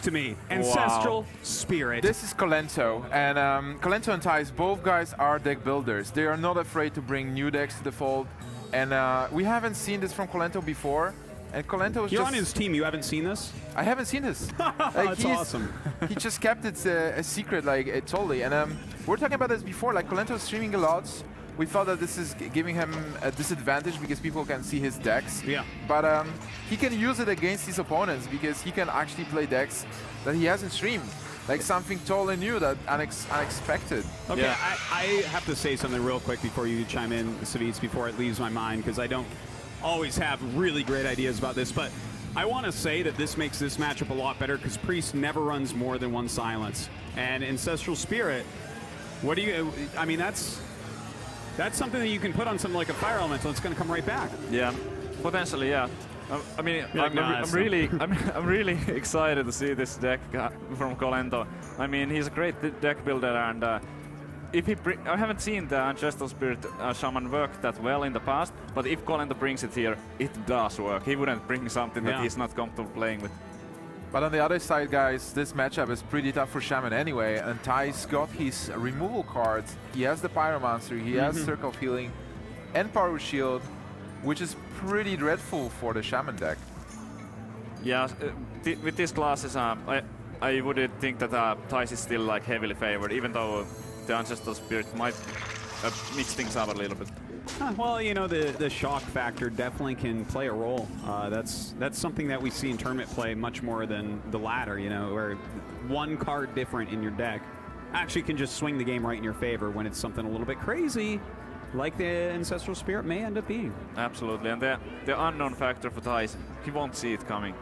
to me. Ancestral Spirit. This is Kolento, and Kolento and Thijs, both guys are deck builders. They are not afraid to bring new decks to the fold, and we haven't seen this from Kolento before. And Kolento is You're on his team. You haven't seen this? I haven't seen this. That's awesome. He just kept it a secret, like totally. And we're talking about this before. Like Kolento is streaming a lot. We thought that this is giving him a disadvantage because people can see his decks. Yeah. But he can use it against his opponents because he can actually play decks that he hasn't streamed. Like something totally new, that unexpected. Okay, Yeah. I have to say something real quick before you chime in, Savitz, before it leaves my mind, because I don't always have really great ideas about this, but I want to say that this makes this matchup a lot better because Priest never runs more than one silence. And Ancestral Spirit, what do you, I mean, that's something that you can put on something like a Fire Elemental. It's going to come right back. Yeah, potentially, yeah. I mean, Like, I'm really excited to see this deck from Kolento. I mean, he's a great deck builder, and if he I haven't seen the Ancestral Spirit Shaman work that well in the past, but if Kolento brings it here, it does work. He wouldn't bring something that he's not comfortable playing with. But on the other side, guys, this matchup is pretty tough for Shaman anyway, and Thijs got his removal cards. He has the Pyromancer, he has Circle of Healing, and Power Shield, which is pretty dreadful for the Shaman deck. Yeah, with these classes, I would think that Thijs is still like heavily favored, even though the Ancestral Spirit might mix things up a little bit. Well, you know, the shock factor definitely can play a role. That's something that we see in tournament play much more than the latter, you know, where one card different in your deck actually can just swing the game right in your favor when it's something a little bit crazy, like the Ancestral Spirit may end up being. Absolutely, and the unknown factor for Thijs, he won't see it coming.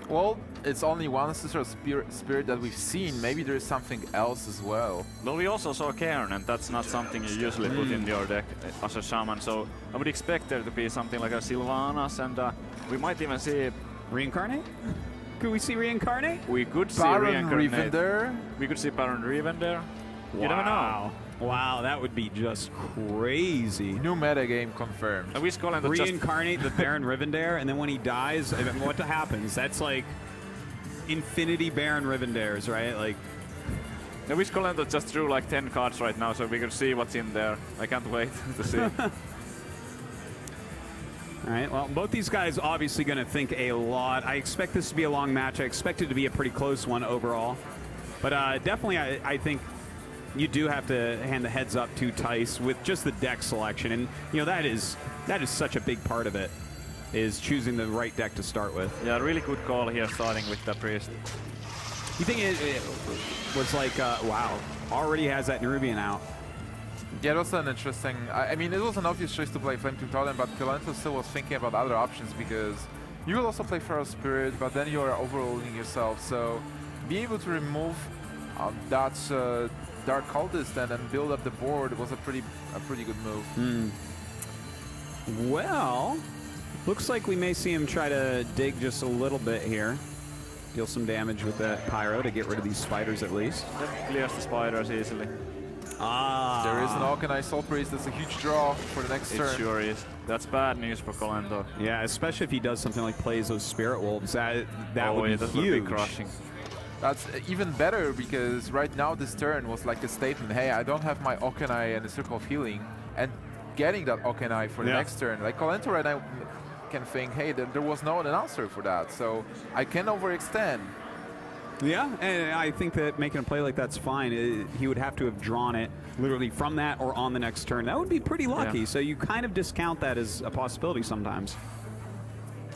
Well, it's only one Ancestral Spirit that we've seen. Maybe there is something else as well. Well, we also saw Cairn, and that's not something you usually put in your deck as a Shaman, so I would expect there to be something like a Sylvanas, and we might even see... Reincarnate? Could we see Reincarnate? We could see Baron Reincarnate. Revender. We could see Baron Revender. Wow. You never know. Wow, that would be just crazy. New metagame confirmed. And we Kolento just... Reincarnate the Baron Rivendare, and then when he dies, I mean, what happens? That's like infinity Baron Rivendares, right? Like, I wish Kolento just drew like 10 cards right now so we could see what's in there. I can't wait to see. All right, well, both these guys obviously going to think a lot. I expect this to be a long match. I expect it to be a pretty close one overall. But definitely, I think you do have to hand the heads up to Thijs with just the deck selection. And, you know, that is such a big part of it, is choosing the right deck to start with. Yeah, really good call here starting with the Priest. You think it was like, wow, already has that Nerubian out. Yeah, it was an interesting... I mean, it was an obvious choice to play Flame 2000, but Kolento still was thinking about other options because you will also play Feral Spirit, but then you are overruling yourself. So being able to remove that Dark Cultist and then build up the board was a pretty good move. Well, looks like we may see him try to dig just a little bit here. Deal some damage with that Pyro to get rid of these spiders at least. That clears the spiders easily. There is an Alkanite Soul Priest. That's a huge draw for the next turn. It sure is. That's bad news for Kolento. Yeah, especially if he does something like plays those Spirit Wolves. That would be huge. Would be crushing. That's even better because right now this turn was like a statement, hey, I don't have my Okanai and the Circle of Healing, and getting that Okanai for the next turn. Like Kolento right now can think, hey, there was no answer for that, so I can overextend. Yeah, and I think that making a play like that's fine. He would have to have drawn it literally from that or on the next turn. That would be pretty lucky, so you kind of discount that as a possibility sometimes.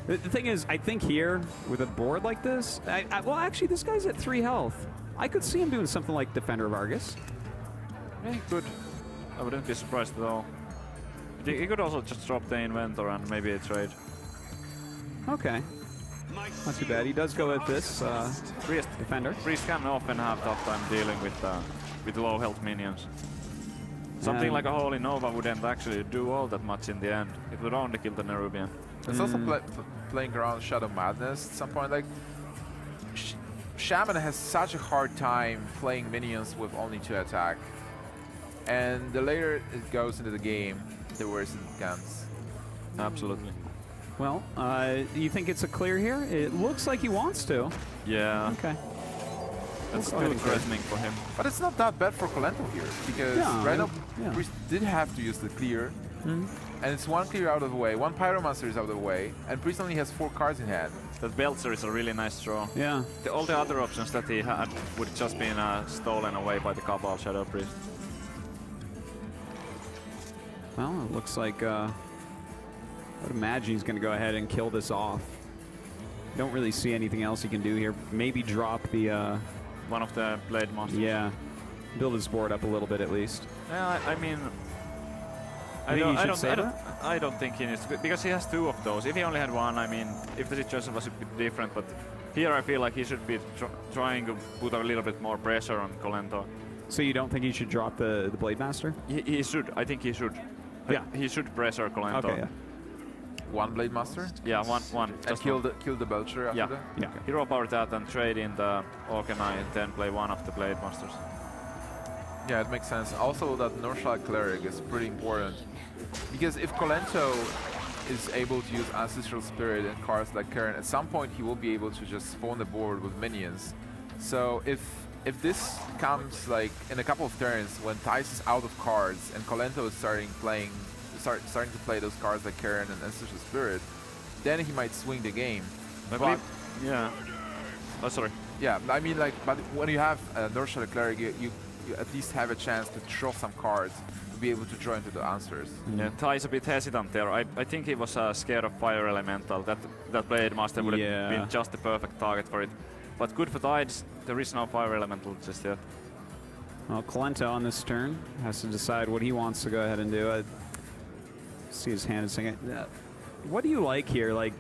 The thing is, I think here, with a board like this, well, actually, this guy's at 3 health. I could see him doing something like Defender of Argus. Yeah, he could. I wouldn't be surprised at all. He could also just drop the Inventor and maybe a trade. Okay. Not too bad. He does go with this Defender. Priest can often have tough time dealing with low health minions. Something like a Holy Nova wouldn't actually do all that much in the end. It would only kill the Nerubian. It's also playing around Shadow Madness at some point. Like, Shaman has such a hard time playing minions with only 2 attack. And the later it goes into the game, the worse it becomes. Absolutely. Well, you think it's a clear here? It looks like he wants to. Yeah. Okay. That's Oh, too okay. threatening for him. But it's not that bad for Kolento here, because Yeah, right now yeah. Priest did have to use the clear, and it's one clear out of the way, one Pyromancer is out of the way, and Priest only has 4 cards in hand. That Belzer is a really nice draw. Yeah. All the other options that he had would just been stolen away by the Cabal Shadow Priest. Well, it looks like I would imagine he's going to go ahead and kill this off. Don't really see anything else he can do here. Maybe drop the One of the Blade Monsters. yeah, build his board up a little bit at least. Yeah, I mean, I don't think he needs to, because he has 2 of those. If he only had 1, I mean, if the situation was a bit different, but here I feel like he should be trying to put a little bit more pressure on Kolento. So you don't think he should drop the Blade Master? He should. I think he should. Yeah. He should pressure Kolento. Okay. Yeah. One Blade Master? Yeah, one. And Just kill one. the Belcher after Yeah. that? Yeah. Hero power that and trade in the Orkanai and then play one of the Blade Masters. Yeah, it makes sense. Also, that Northshire Cleric is pretty important, because if Kolento is able to use Ancestral Spirit and cards like Karen, at some point he will be able to just spawn the board with minions. So if this comes like in a couple of turns when Thijs is out of cards and Kolento is starting to play those cards like Karen and Ancestral Spirit, then he might swing the game. But yeah. Oh, sorry. yeah, I mean, like, but when you have a Northshire Cleric, you at least have a chance to draw some cards to be able to draw into the answers. Yeah, Ty is a bit hesitant there. I think he was scared of Fire Elemental. That Blade Master would have been just the perfect target for it. But good for Tides, there is no Fire Elemental just yet. Well, Kolento on this turn has to decide what he wants to go ahead and do. See his hand is saying, what do you like here? Like,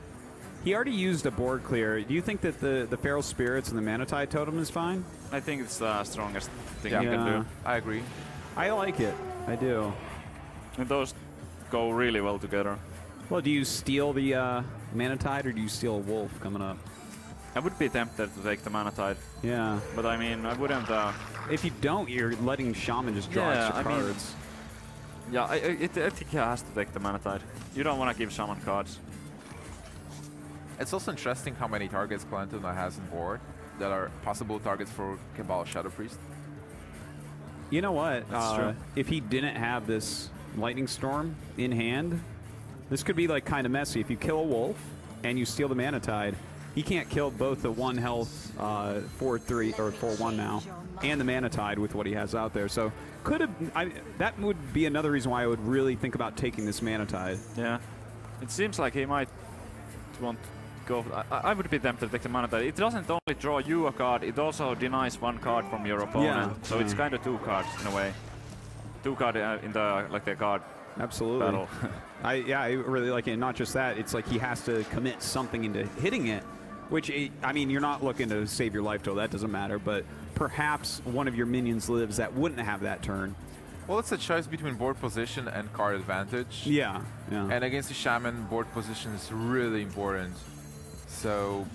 he already used a board clear. Do you think that the Feral Spirits and the Manatide Totem is fine? I think it's the strongest thing Yeah. you can do. I agree. I like it. I do. And those go really well together. Well, do you steal the Manatide or do you steal a Wolf coming up? I would be tempted to take the Manatide, Yeah. but I mean, I wouldn't... If you don't, you're letting Shaman just draw Yeah, extra I mean- cards. yeah, I think he has to take the Manatide. You don't want to give Shaman cards. It's also interesting how many targets Kolento now has on board that are possible targets for Cabal Shadow Priest. You know what? That's true. If he didn't have this Lightning Storm in hand, this could be like kind of messy. If you kill a Wolf and you steal the Manatide, he can't kill both the 1 health 4/3 or 4/1 now and the Manatide with what he has out there. So that would be another reason why I would really think about taking this Manatide. Yeah. It seems like he might want to go... I would be tempted to take the Manatide. It doesn't only draw you a card, it also denies 1 card from your opponent. Yeah. So it's kind of 2 cards in a way. 2 cards in the card Absolutely. battle. I really like it. And not just that, it's like he has to commit something into hitting it, which, I mean, you're not looking to save your life total. That doesn't matter. But perhaps one of your minions lives that wouldn't have that turn. Well, it's a choice between board position and card advantage. Yeah. And against the Shaman, board position is really important. So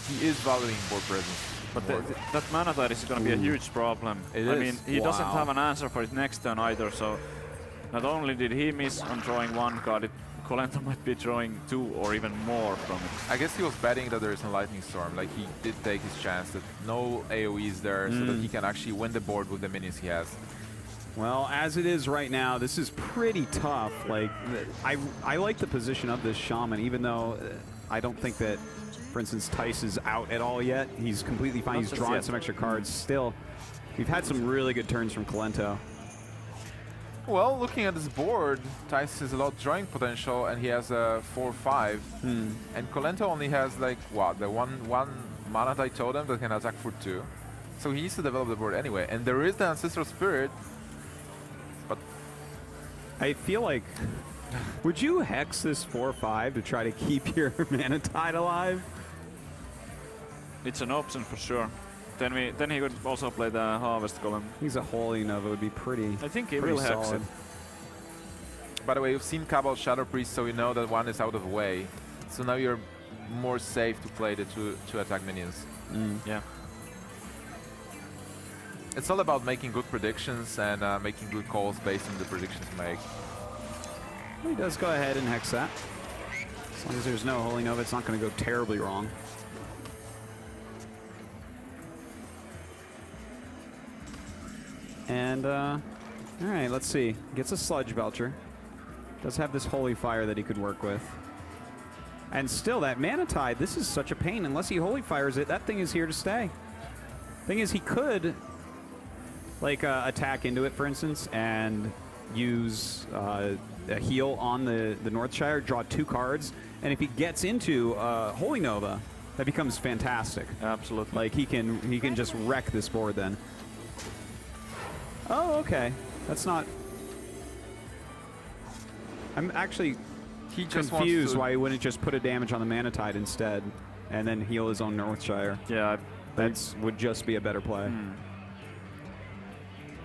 he is valuing board presence. But more. that Manatide is going to be a huge problem. It I is. mean, he doesn't Wow. have an answer for it next turn either, so not only did he miss on drawing 1 card, Kolento might be drawing 2 or even more from it. I guess he was betting that there is a Lightning Storm. Like, he did take his chance that no AoE is there so that he can actually win the board with the minions he has. Well, as it is right now, this is pretty tough. Like, I like the position of this Shaman, even though I don't think that, for instance, Thijs is out at all yet. He's completely fine. Not He's just drawing yet. some extra cards. Still, we've had some really good turns from Kolento. Well, looking at this board, Thijs has a lot of drawing potential, and he has a 4/5. And Kolento only has, like, what, the one Manatide Totem that can attack for 2. So he needs to develop the board anyway. And there is the Ancestral Spirit, but I feel like, would you hex this 4/5 to try to keep your Manatide alive? It's an option for sure. Then he could also play the Harvest Golem. He's a Holy Nova would be pretty. I think he pretty will hex solid. it. by the way, you've seen Cabal Shadow Priest, so you know that one is out of the way. So now you're more safe to play the two attack minions. Yeah. It's all about making good predictions and making good calls based on the predictions you make. He does go ahead and hex that. As long as there's no Holy Nova, it's not going to go terribly wrong. And, all right, let's see. Gets a Sludge Belcher. Does have this Holy Fire that he could work with. And still, that Mana Tide, this is such a pain. Unless he Holy Fires it, that thing is here to stay. Thing is, he could, like, attack into it, for instance, and use a heal on the Northshire, draw 2 cards, and if he gets into Holy Nova, that becomes fantastic. Absolutely. Like, he can just wreck this board then. Oh, okay. That's not... I'm actually confused why he wouldn't just put a damage on the Mana Tide instead, and then heal his own Northshire. Yeah. That would just be a better play.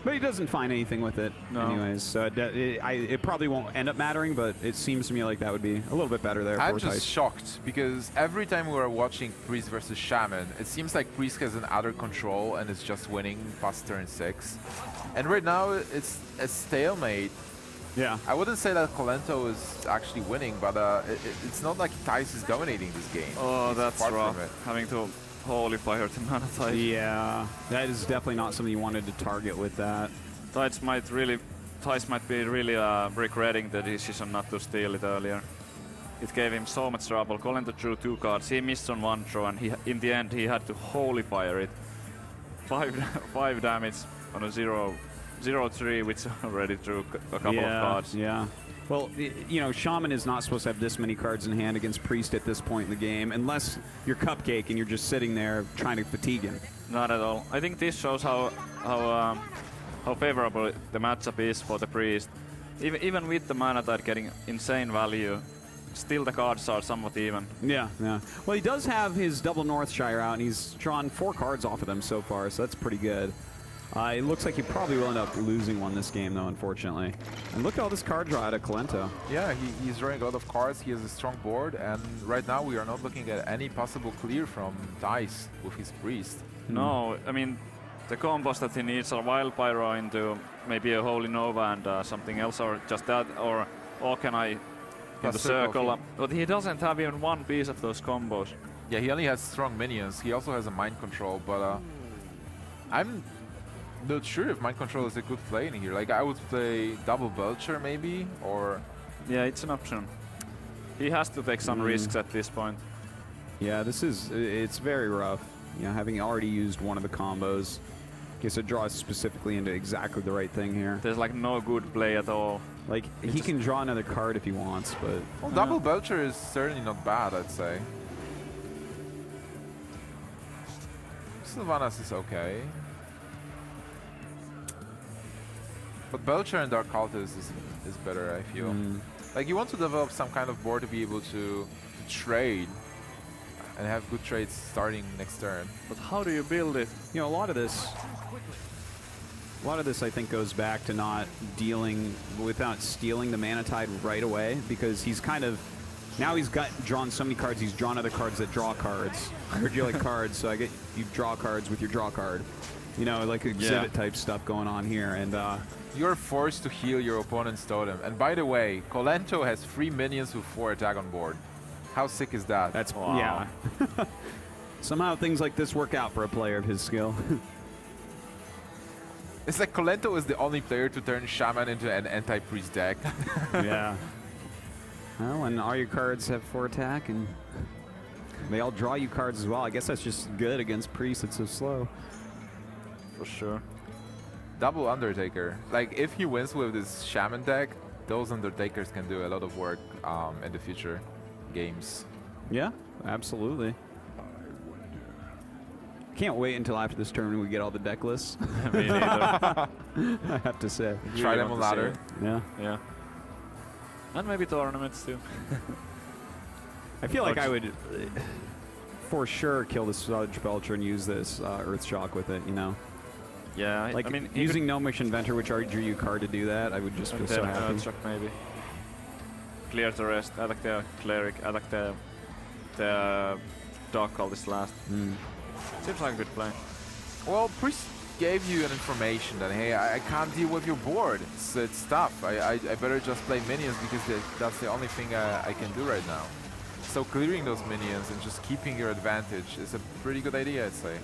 But he doesn't find anything with it anyways, so it probably won't end up mattering, but it seems to me like that would be a little bit better there. I'm just shocked, because every time we are watching Priest versus Shaman, it seems like Priest has an utter control and is just winning past turn 6. And right now, it's a stalemate. Yeah. I wouldn't say that Kolento is actually winning, but it's not like Thijs is dominating this game. Oh, He's that's far from rough. it. Having to Holy Fire to Mana Tide. Yeah, that is definitely not something you wanted to target with that. Thijs might be really regretting the decision not to steal it earlier. It gave him so much trouble. Kolento drew 2 cards. He missed on 1 throw, and in the end he had to Holy Fire it. 5 damage on a 0-3, which already drew a couple of cards. Yeah. Well, you know, Shaman is not supposed to have this many cards in hand against Priest at this point in the game, unless you're Cupcake and you're just sitting there trying to fatigue him. Not at all. I think this shows how favorable the matchup is for the Priest. Even with the Mana Tide getting insane value, still the cards are somewhat even. Yeah, yeah. Well, he does have his double Northshire out, and he's drawn 4 cards off of them so far, so that's pretty good. It looks like he probably will end up losing one this game, though, unfortunately. And look at all this card draw out of Kolento. Yeah, he's drawing a lot of cards. He has a strong board, and right now we are not looking at any possible clear from Thijs with his Priest. No, I mean, the combos that he needs are Wild Pyro into maybe a Holy Nova and something else, or just that, or Orkanai in the circle. But he doesn't have even one piece of those combos. Yeah, he only has strong minions. He also has a Mind Control, but I'm not sure if Mind Control is a good play in here. Like, I would play double Belcher maybe, or... Yeah, it's an option. He has to take some risks at this point. Yeah, it's very rough. You know, having already used one of the combos. Guess it draws specifically into exactly the right thing here. There's like no good play at all. Like, he can draw another card if he wants, but... Well, double Belcher is certainly not bad, I'd say. Sylvanas is okay. But Belcher and Dark Cultist is better, I feel. Like, you want to develop some kind of board to be able to trade and have good trades starting next turn. But how do you build it? You know, a lot of this I think goes back to not dealing without stealing the Mana Tide right away, because he's kind of, now he's drawn so many cards, he's drawn other cards that draw cards. Or deal like cards, so you draw cards with your draw card. You know, like exhibit type stuff going on here, and you're forced to heal your opponent's totem. And by the way, Kolento has 3 minions with 4 attack on board. How sick is that? That's yeah. Somehow things like this work out for a player of his skill. It's like Kolento is the only player to turn Shaman into an anti-priest deck. Yeah. Well, and all your cards have 4 attack, and they all draw you cards as well. I guess that's just good against Priest. It's so slow. For sure. Double Undertaker. Like, if he wins with this Shaman deck, those Undertakers can do a lot of work in the future games. Yeah, absolutely. Can't wait until after this tournament we get all the deck lists. Me neither. I have to say. Try them on ladder. Yeah. Yeah. And maybe tournaments too. I feel like I would for sure kill the Sludge Belcher and use this Earth Shock with it, you know? Yeah, like, I mean, using Gnomish Inventor, which already drew you a card to do that, I would just feel so happy. Earth Shock maybe. Clear the rest, attack the Cleric, attack the Dark Cultist last. Seems like a good play. Well, Priest gave you an information that, hey, I can't deal with your board. It's tough. I better just play minions because that's the only thing I can do right now. So clearing those minions and just keeping your advantage is a pretty good idea, I'd say.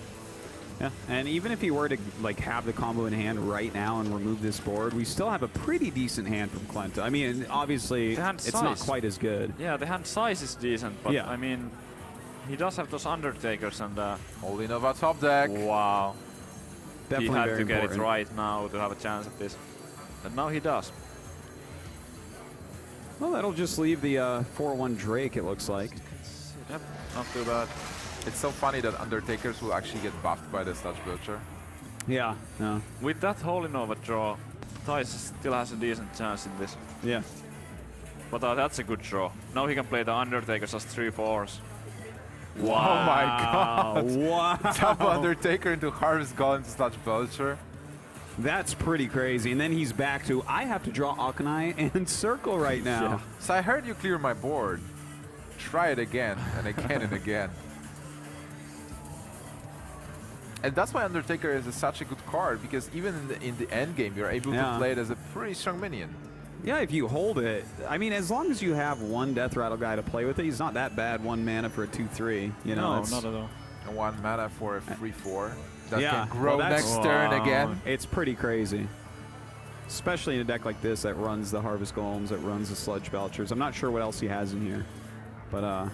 Yeah, and even if he were to like have the combo in hand right now and remove this board, we still have a pretty decent hand from Kolento. I mean, obviously, it's not quite as good. Yeah, the hand size is decent, but yeah. I mean, he does have those Undertakers and... Holy Nova top deck. Wow. Definitely he had very to get important. it right now to have a chance at this. And now he does. Well, that'll just leave the 4-1 Drake, it looks like. Yep, not too bad. It's so funny that Undertakers will actually get buffed by the Sludge Belcher. Yeah, no. With that Holy Nova draw, Thijs still has a decent chance in this. Yeah. But that's a good draw. Now he can play the Undertakers as 3/4s. Wow. Oh my god! Wow! Double Undertaker into Harvest Golem into Sludge Belcher. That's pretty crazy. And then he's back to, I have to draw Akanai and Circle right now. Yeah. So I heard you clear my board. Try it again and again and again. And that's why Undertaker is such a good card, because even in the end game, you're able to play it as a pretty strong minion. Yeah, if you hold it. I mean, as long as you have one Death Rattle guy to play with it, he's not that bad. 1 mana for a 2/3. You know, no, not at all. And 1 mana for a 3/4 that yeah, can grow next turn again. It's pretty crazy. Especially in a deck like this that runs the Harvest Golems, that runs the Sludge Belchers. I'm not sure what else he has in here. But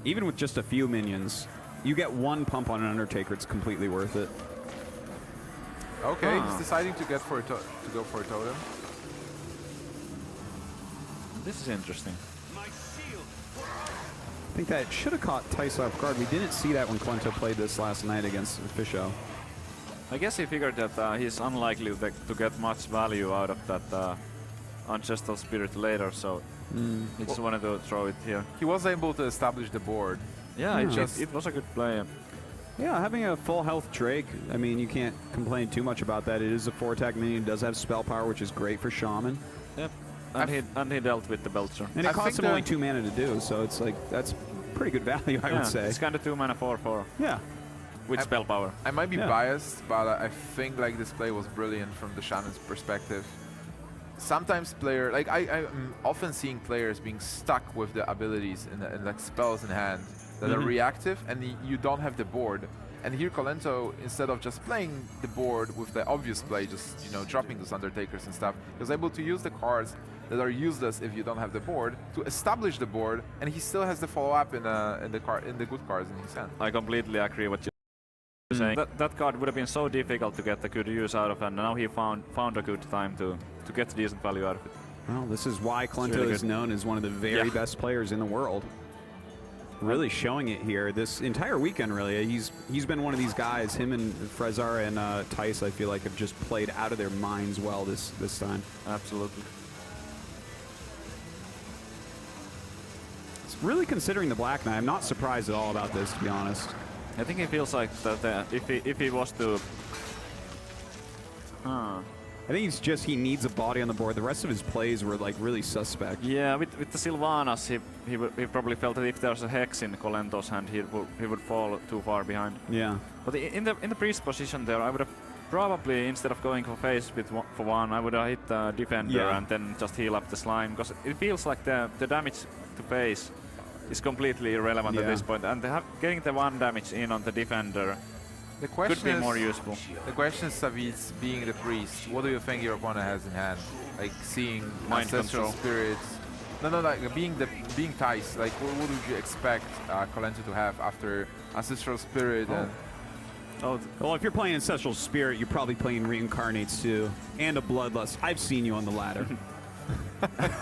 even with just a few minions, you get 1 pump on an Undertaker, it's completely worth it. Okay, he's deciding to go for a totem. This is interesting. I think that should have caught Thijsnl off guard. We didn't see that when Kolento played this last night against Fisho. I guess he figured that he's unlikely to get much value out of that Ancestral Spirit later, so he just wanted to throw it here. He was able to establish the board. Yeah, it was a good play. Yeah, having a full health Drake, I mean, you can't complain too much about that. It is a 4-attack minion, it does have spell power, which is great for Shaman. Yep. And he dealt with the Belcher. And it costs him only 2 mana to do, so it's like, that's pretty good value, I would say. It's kind of 2 mana 4/4. Yeah. With spell power. I might be biased, but I think like this play was brilliant from the Shaman's perspective. Sometimes I'm often seeing players being stuck with the abilities and like spells in hand that are reactive, and you don't have the board. And here Kolento, instead of just playing the board with the obvious play, just dropping those Undertakers and stuff, he was able to use the cards that are useless if you don't have the board to establish the board, and he still has the follow-up in the good cards in his hand. I completely agree with you saying. That card would have been so difficult to get a good use out of, and now he found a good time to get decent value out of it. Well, this is why Kolento really is known as one of the very best players in the world. Really showing it here this entire weekend. Really, he's been one of these guys. Him and Frezar and Thijs, I feel like, have just played out of their minds well this time. Absolutely. It's really considering the Black Knight. I'm not surprised at all about this, to be honest. I think he feels like that if he was to. I think it's just he needs a body on the board. The rest of his plays were like really suspect. Yeah, with the Sylvanas, he probably felt that if there's a Hex in Kolento's hand, he would fall too far behind. Yeah. But in the priest position there, I would have probably, instead of going for face for 1, I would have hit the defender and then just heal up the slime, because it feels like the damage to face is completely irrelevant at this point, and getting the 1 damage in on the defender could be more useful. The question is, Savitz, being the priest, what do you think your opponent has in hand? Like seeing Mind Ancestral control. Spirits? No, like being Thijs, like what would you expect Kolento to have after Ancestral Spirit and... Well, if you're playing Ancestral Spirit, you're probably playing Reincarnates too, and a Bloodlust. I've seen you on the ladder.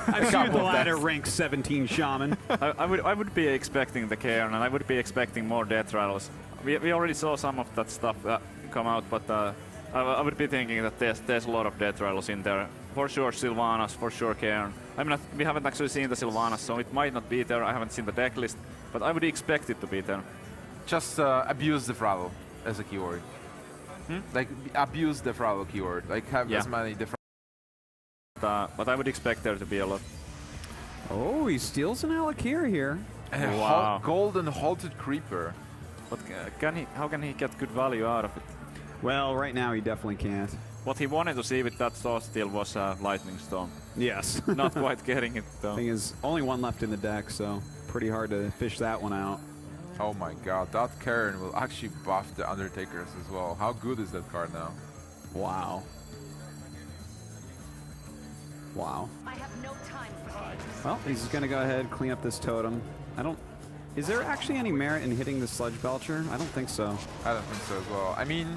I've seen you on the ladder, rank 17 Shaman. I would be expecting the Cairn, and I would be expecting more Death Rattles. We already saw some of that stuff come out, but I would be thinking that there's a lot of Death Rattles in there. For sure Sylvanas, for sure Cairn. I mean, we haven't actually seen the Sylvanas, so it might not be there. I haven't seen the deck list, but I would expect it to be there. Just abuse the Rattle as a keyword. Like, abuse the Rattle keyword. Like, have as many different... But I would expect there to be a lot. Oh, he steals an Alakir here. And a golden halted creeper. But how can he get good value out of it? Well, right now he definitely can't. What he wanted to see with that Soul Steel was a Lightning Storm. Yes. Not quite getting it though. Thing is, only 1 left in the deck, so pretty hard to fish that one out. Oh my god, that Karen will actually buff the Undertakers as well. How good is that card now? Wow. Wow. I have no time for this. Well, he's going to go ahead and clean up this totem. I don't... Is there actually any merit in hitting the Sludge Belcher? I don't think so. I don't think so as well. I mean,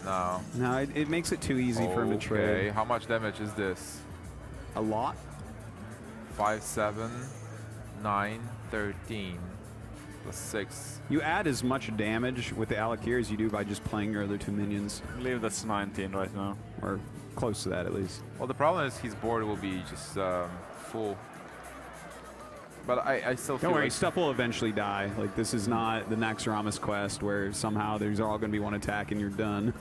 no. No, it makes it too easy for him to trade. Okay, how much damage is this? A lot? 5, 7, 9, 13, plus 6. You add as much damage with the Alakir as you do by just playing your other 2 minions. I believe that's 19 right now. Or close to that, at least. Well, the problem is his board will be just full. But I still feel Don't worry, like stuff will eventually die. Like, this is not the Naxxramas quest where somehow there's all going to be one attack and you're done.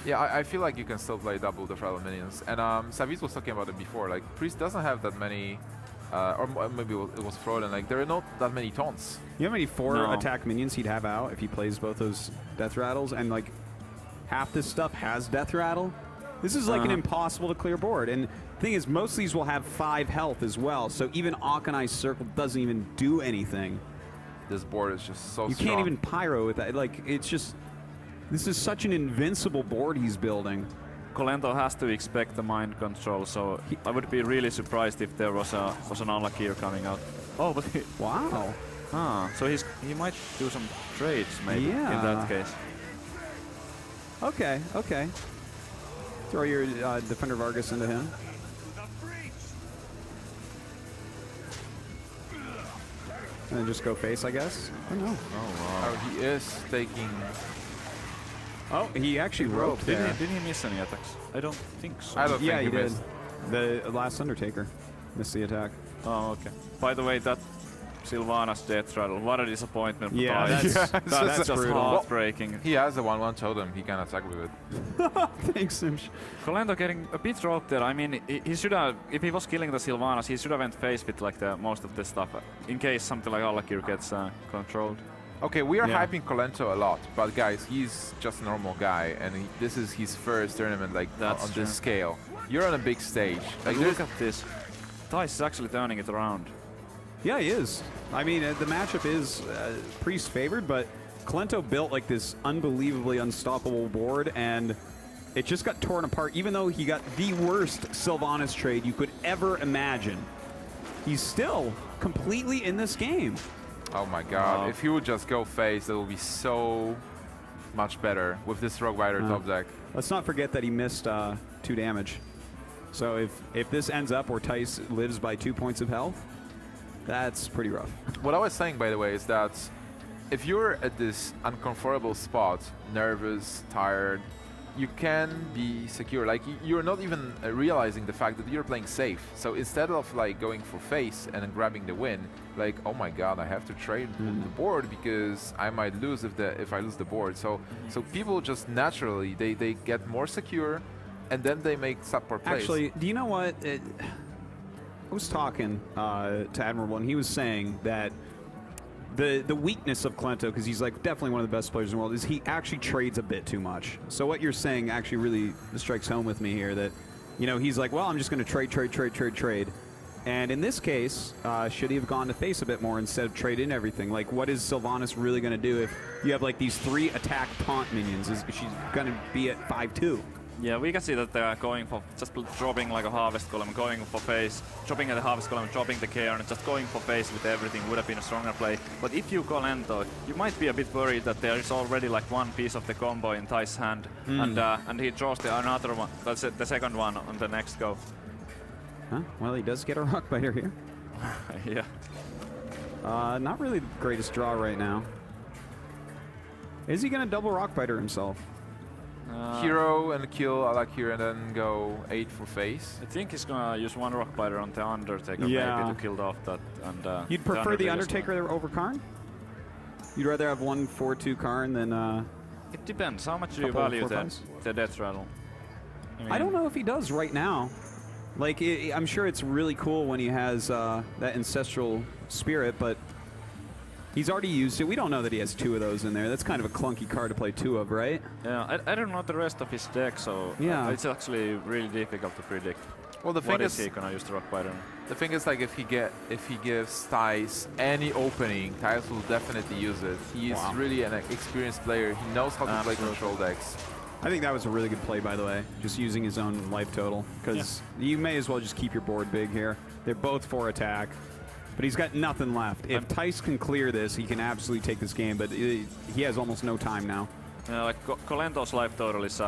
yeah, I feel like you can still play double the Fragile minions. And Savis was talking about it before. Like, Priest doesn't have that many, or maybe it was Froden. Like, there are not that many taunts. You know how many 4 attack minions he'd have out if he plays both those Death Rattles? And, like, half this stuff has Death Rattle? This is like an impossible to clear board. And the thing is, most of these will have 5 health as well. So even Akanai's Circle doesn't even do anything. This board is just so You strong. can't even pyro with that. Like, it's just... This is such an invincible board he's building. Kolento has to expect the mind control, so I would be really surprised if there was an Alakir coming out. Oh, but he... Wow. So he might do some trades maybe in that case. Okay, okay. Throw your Defender Vargas into him. And then just go face, I guess. Oh, no. Oh, he is taking... Oh, he actually roped there. Did he miss any attacks? I don't think so. I don't Yeah, he think he did. missed. The last Undertaker missed the attack. Oh, okay. By the way, that Sylvanas Death Rattle, what a disappointment. Yeah, Thijs. that's, That's just brutal. heartbreaking. He has the 1/1 totem. He can attack with it. Thanks, Simsh. Kolento getting a bit roped there. I mean, he should have, if he was killing the Sylvanas, he should have went face with like the most of the stuff, in case something like Alakir gets controlled. Okay, we are hyping Kolento a lot, but guys, he's just a normal guy, and this is his first tournament like on this scale. You're on a big stage. Like, look at this. Thijs is actually turning it around. Yeah, he is. I mean, the matchup is Priest favored, but Kolento built like this unbelievably unstoppable board, and it just got torn apart. Even though he got the worst Sylvanas trade you could ever imagine, he's still completely in this game. Oh my god, if he would just go face, that would be so much better with this Rogue Rider top deck. Let's not forget that he missed 2 damage. So if this ends up where Thijs lives by 2 points of health, that's pretty rough. What I was saying, by the way, is that if you're at this uncomfortable spot, nervous, tired, you can be secure. Like, you're not even realizing the fact that you're playing safe. So instead of like going for face and then grabbing the win, like, oh my god, I have to trade the board because I might lose if I lose the board. So people just naturally they get more secure, and then they make subpar plays. Actually, do you know what? I was talking to Admirable, and he was saying that the weakness of Kolento, because he's like definitely one of the best players in the world, is he actually trades a bit too much. So what you're saying actually really strikes home with me here, that, you know, he's like, well, I'm just going to trade. And in this case, should he have gone to face a bit more instead of trade in everything? Like, what is Sylvanas really going to do if you have like these 3 attack taunt minions? She's going to be at 5-2. Yeah, we can see that they are going for just dropping like a Harvest Column, going for face, dropping at the Harvest Column, dropping the Cairn, and just going for face with everything would have been a stronger play. But if you Kolento, you might be a bit worried that there is already like one piece of the combo in Thijs' hand, and he draws another one, that's it, the second one on the next go. Huh? Well, he does get a Rock Biter here. Yeah. Not really the greatest draw right now. Is he going to double Rock Biter himself? Hero and kill Alakir and then go 8 for face. I think he's gonna use 1 Rock Biter on the Undertaker maybe to kill off that. And you'd prefer the Undertaker over Karn? You'd rather have 1 4-2 Karn than it depends. How much do you value the Death Rattle? I don't know if he does right now. Like, I'm sure it's really cool when he has that Ancestral Spirit, but he's already used it. We don't know that he has 2 of those in there. That's kind of a clunky card to play 2 of, right? Yeah, I don't know the rest of his deck, so yeah, it's actually really difficult to predict. Well, the what thing is is, he gonna use the rock biter? the thing is, like, if he gives Thijs any opening, Thijs will definitely use it. He is really an experienced player. He knows how to play control decks. I think that was a really good play, by the way, just using his own life total, because you may as well just keep your board big here. They're both 4 attack, but he's got nothing left. If Thijs can clear this, he can absolutely take this game, but he has almost no time now. Like Kolento's life total is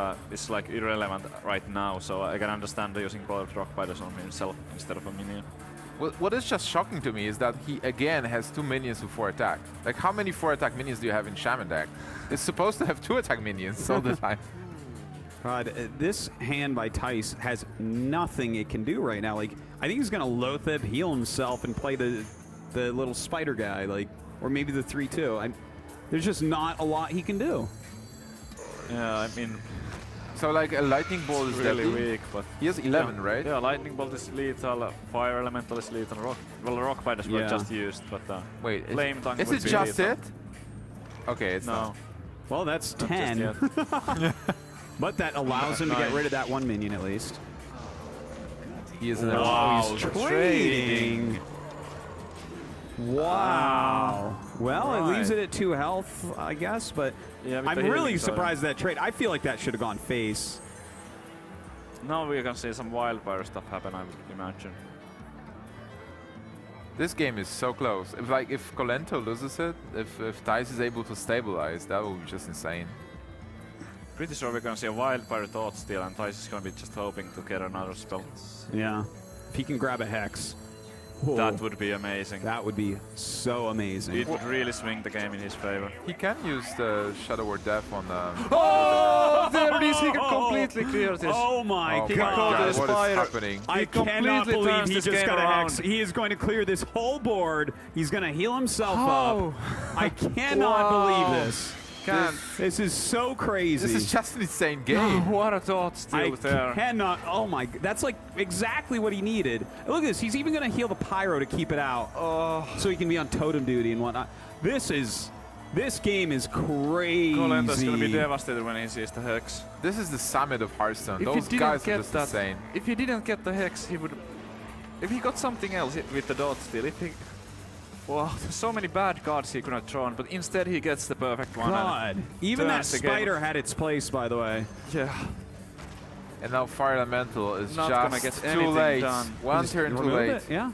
like irrelevant right now, so I can understand using both rock biters on himself instead of a minion. What is just shocking to me is that he again has 2 minions with 4 attack. Like, how many 4 attack minions do you have in Shaman deck? It's supposed to have 2 attack minions all the time. God, this hand by Thijs has nothing it can do right now. Like, I think he's gonna Loatheb, heal himself, and play the little spider guy, like, or maybe the 3/2. There's just not a lot he can do. Yeah, I mean, So, like, a lightning bolt is really deadly. weak, but He has 11, right? yeah, lightning bolt is lethal, fire elemental is lethal, rock biters were just used, but Wait, flame tongue is would it be just lethal. it? Okay, it's No, not. Well, that's not 10. just yet. But that allows him to get rid of that 1 minion at least. He is an He's trading. Wow. Well, it leaves it at 2 health, I guess, but Yeah, with I'm the really healing surprised at that trade. I feel like that should have gone face. Now we can see some wildfire stuff happen, I would imagine. This game is so close. If Kolento loses it, if Thijs is able to stabilize, that will be just insane. Pretty sure we're gonna see a wildfire thought steal, and Thijs is gonna be just hoping to get another spell. Yeah. If he can grab a Hex. That would be amazing. That would be so amazing. It would really swing the game in his favor. He can use the Shadow Word Death on the... Oh, there it is! He can completely clear this. Oh my Oh He my can god. go to god, the what is Spire. happening? I cannot completely believe turns he this just game got a around. Hex. He is going to clear this whole board. He's going to heal himself How? up. I cannot Wow. believe this. Can't. This is so crazy. This is just an insane game. What a thought steal I there. cannot. Oh my. That's like exactly what he needed. Look at this. He's even going to heal the Pyro to keep it out. So he can be on totem duty and whatnot. This game is crazy. Kolento's gonna be devastated when he sees the Hex. This is the summit of Hearthstone. If he Those didn't guys are get just that, insane. if he didn't get the Hex, he would... If he got something else with the dot steal, if he... Wow, there's so many bad cards he could have drawn, but instead he gets the perfect one. God. Even that turns the game. spider had its place, by the way. Yeah. And now Fire Elemental is Not gonna just get too anything late. done. One Just turn too remove late. it, yeah.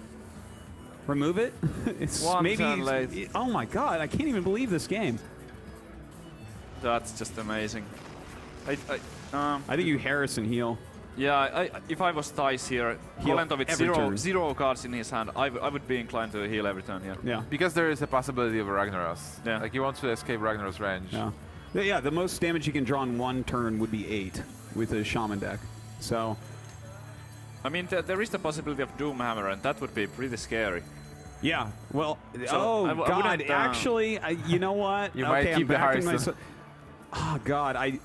Remove it. It's One maybe turn late. Oh my god, I can't even believe this game. That's just amazing. I think you Harrison heal. Yeah, if I was Thijs here, Heal Kolento with every turn. zero cards in his hand, I would be inclined to heal every turn, yeah. Yeah. Because there is a possibility of a Ragnaros. Yeah. Like, you want to escape Ragnaros range. Yeah. Yeah, the most damage you can draw in 1 turn would be 8 with a Shaman deck. So, I mean, there is the possibility of Doomhammer, and that would be pretty scary. yeah. Well, So, I god, wouldn't, actually, you know what? You might keep the Hearthstone. Oh god,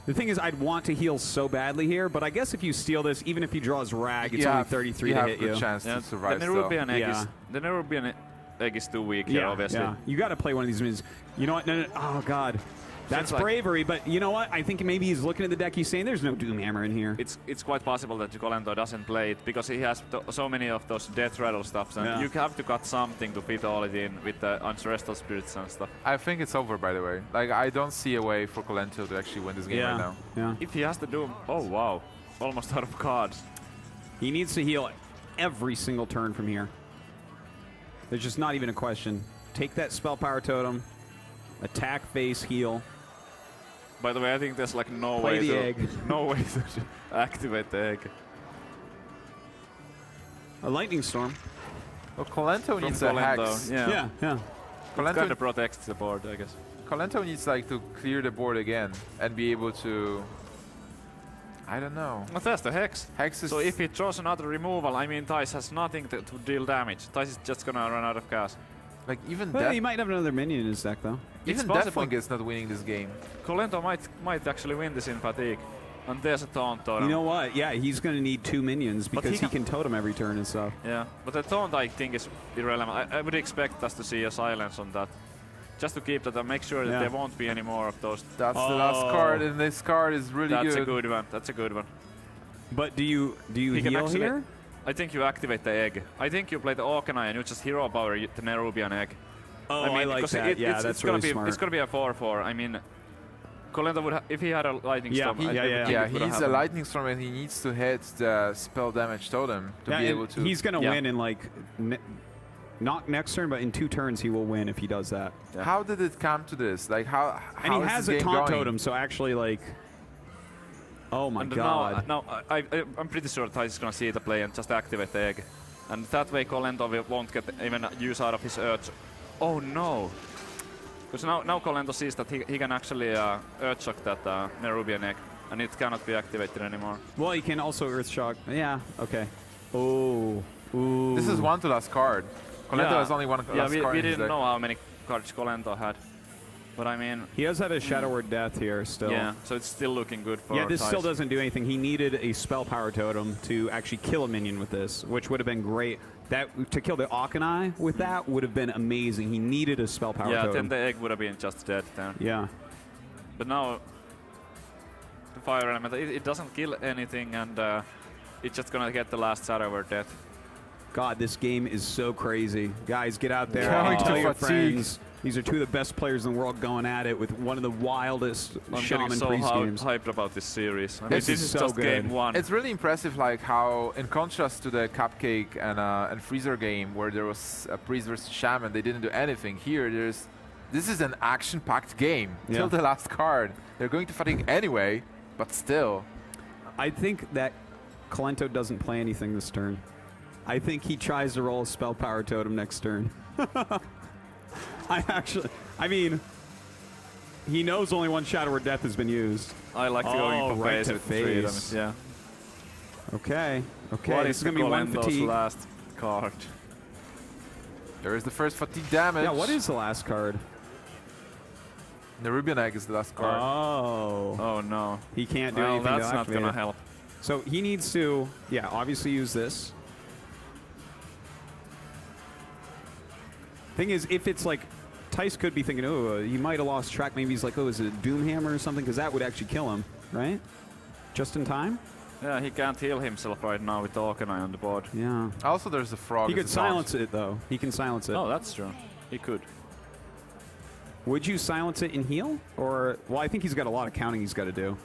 the thing is, I'd want to heal so badly here, but I guess if you steal this, even if he draws Rag, it's only 33 to hit you you. have a chance Yeah, to survive then there would still. be an egg. Yeah. Then there would be an egg is too weak here, obviously. Yeah. You got to play one of these minions. You know what? No, oh god. That's like- bravery, but you know what? I think maybe he's looking at the deck, he's saying there's no Doomhammer in here. It's quite possible that Kolento doesn't play it because he has so many of those death rattle stuffs, and Yeah. you have to cut something to fit all it in with the ancestral spirits and stuff. I think it's over, by the way. Like, I don't see a way for Kolento to actually win this game right now. Yeah. If he has to do, oh wow, almost out of cards. He needs to heal every single turn from here. There's just not even a question. Take that Spell Power Totem, attack, face, heal. By the way, I think there's like no Play way the to egg. no way to activate the egg. A Lightning Storm. Well, Kolento From needs a Kolento, Hex. yeah. Yeah. It kind of protects the board, I guess. Kolento needs, like, to clear the board again and be able to... I don't know. Well, that's the Hex. Hex is... So if he draws another removal, I mean, Thijs has nothing to deal damage. Thijs is just gonna run out of gas. Like, even Well, he Death... might have another minion in his deck, though. It's Even possible. Deathwing is not winning this game. Kolento might actually win this in fatigue. And there's a taunt on You him. know what? Yeah, he's going to need 2 minions But because he he can totem every turn and stuff. Yeah, but the taunt I think is irrelevant. I would expect us to see a silence on that. Just to keep that and make sure that Yeah. there won't be any more of those. That's the last card, and this card is really That's good. a good one. That's a good one. But do you He can heal actually- here? I think you activate the egg. I think you play the Arcanine and you just hero power the Nerubian egg. Oh, I mean, I like 'cause that. Yeah, it's that's gonna really be smart. it's gonna be a 4/4. I mean, Kolento would if he had a lightning Yeah, storm. I yeah, think yeah. it Yeah, would he have needs a happened. lightning storm and he needs to hit the spell damage totem to Yeah, be and able to. he's gonna Yeah. win in like not next turn, but in 2 turns he will win if he does that. Yeah. How did it come to this? Like how? And how he is has this a game taunt going? totem, so actually like. Oh my And god. now I'm pretty sure Thijs is gonna see the play and just activate the egg, and that way Kolento won't get even use out of his Earth. Oh no! Because now Kolento sees that he can actually Earth Shock that Nerubian egg, and it cannot be activated anymore. Well, he can also Earth Shock. Yeah. Okay. Oh. Ooh. This is one to last card. Kolento Yeah. has only one Yeah, last we card. in his didn't deck. know how many cards Kolento had, but I mean, He does have a Shadow Word Death here still. yeah, so it's still looking good for Yeah, this still Thijs. doesn't do anything. He needed a Spell Power Totem to actually kill a minion with this, which would have been great. That to kill the Arcanine with that would have been amazing. He needed a Spell Power Yeah, Totem. then the egg would have been just dead then. Yeah. But now the fire element, it doesn't kill anything, and it's just gonna get the last Shadow Word Death. God, this game is so crazy. Guys, get out there Going and to tell your fatigue. friends. These are 2 of the best players in the world going at it with one of the wildest I'm Shaman getting so Priest games. hyped about this series. I mean, This this is is so just good. game 1. It's really impressive, like how, in contrast to the Cupcake and Freezer game, where there was a Priest versus Shaman, they didn't do anything. Here, this is an action-packed game Yeah. till the last card. They're going to fatigue anyway, but still. I think that Kolento doesn't play anything this turn. I think he tries to roll a Spell Power Totem next turn. I mean, he knows only one Shadow Word Death has been used. I like to go Oh, in for right face to with 3 face. damage. Yeah. Okay. Okay. What This is is gonna be 1 Kolento's fatigue. last card? There is the first fatigue damage. Yeah. What is the last card? The Rubian Egg is the last card. Oh. Oh no. He can't do Well, anything that's to not activate gonna it. help. So he needs to, yeah, obviously use this. Thing is, if it's like, Thijs could be thinking, oh, he might have lost track. Maybe he's like, oh, is it a Doomhammer or something? Because that would actually kill him, right? Just in time? Yeah, he can't heal himself right now with the Arcanine on the board. Yeah. Also, there's the frog. He as could a taunt. silence it, though. He can silence it. Oh, that's true. He could. Would you silence it and heal? Or, well, I think he's got a lot of counting he's got to do.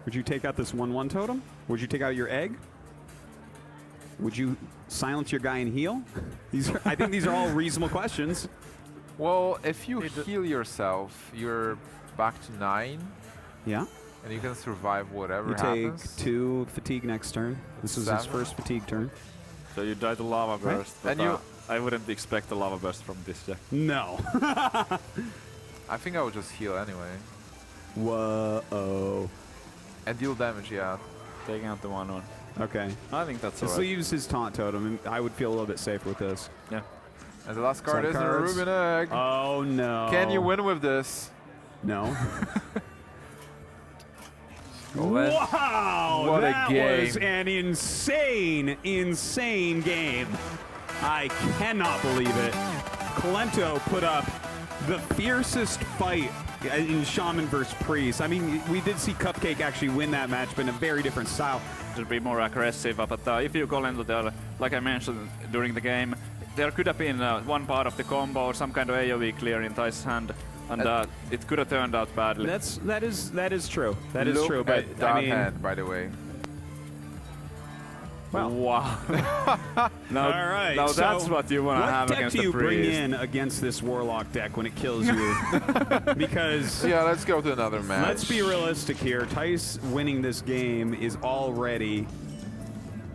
Would you take out this 1/1 totem? Would you take out your egg? Would you silence your guy and heal? I think these are all reasonable questions. Well, if you heal yourself, you're back to 9, Yeah. and you can survive whatever You take happens. 2 fatigue next turn. This is his 7. first fatigue turn. So you die to Lava Right. Burst. But, And you- I wouldn't expect a Lava Burst from this deck. No. I think I would just heal anyway. Whoa. And deal damage, yeah. Taking out the 1/1. Okay. I think that's This alright. leaves his taunt totem, and I would feel a little bit safer with this. Yeah. And the last card Some is a cards. Rubian Egg. Oh, no. Can you win with this? No. Kolento. Wow! What a that game. was an insane, insane game. I cannot believe it. Kolento put up the fiercest fight in Shaman versus Priest. I mean, we did see Cupcake actually win that match, but in a very different style. To be more aggressive, but if you go into the, like I mentioned during the game, there could have been one part of the combo or some kind of AoE clear in Thijs' hand, and it could have turned out badly. That is true. That is Look true. But at that I mean, hand, by the way. well, Wow. now, all right. now so that's what you want to have what deck against do you the bring Priest. in against this Warlock deck when it kills you? Because Yeah, let's go to another match. let's be realistic here. Thijs winning this game is already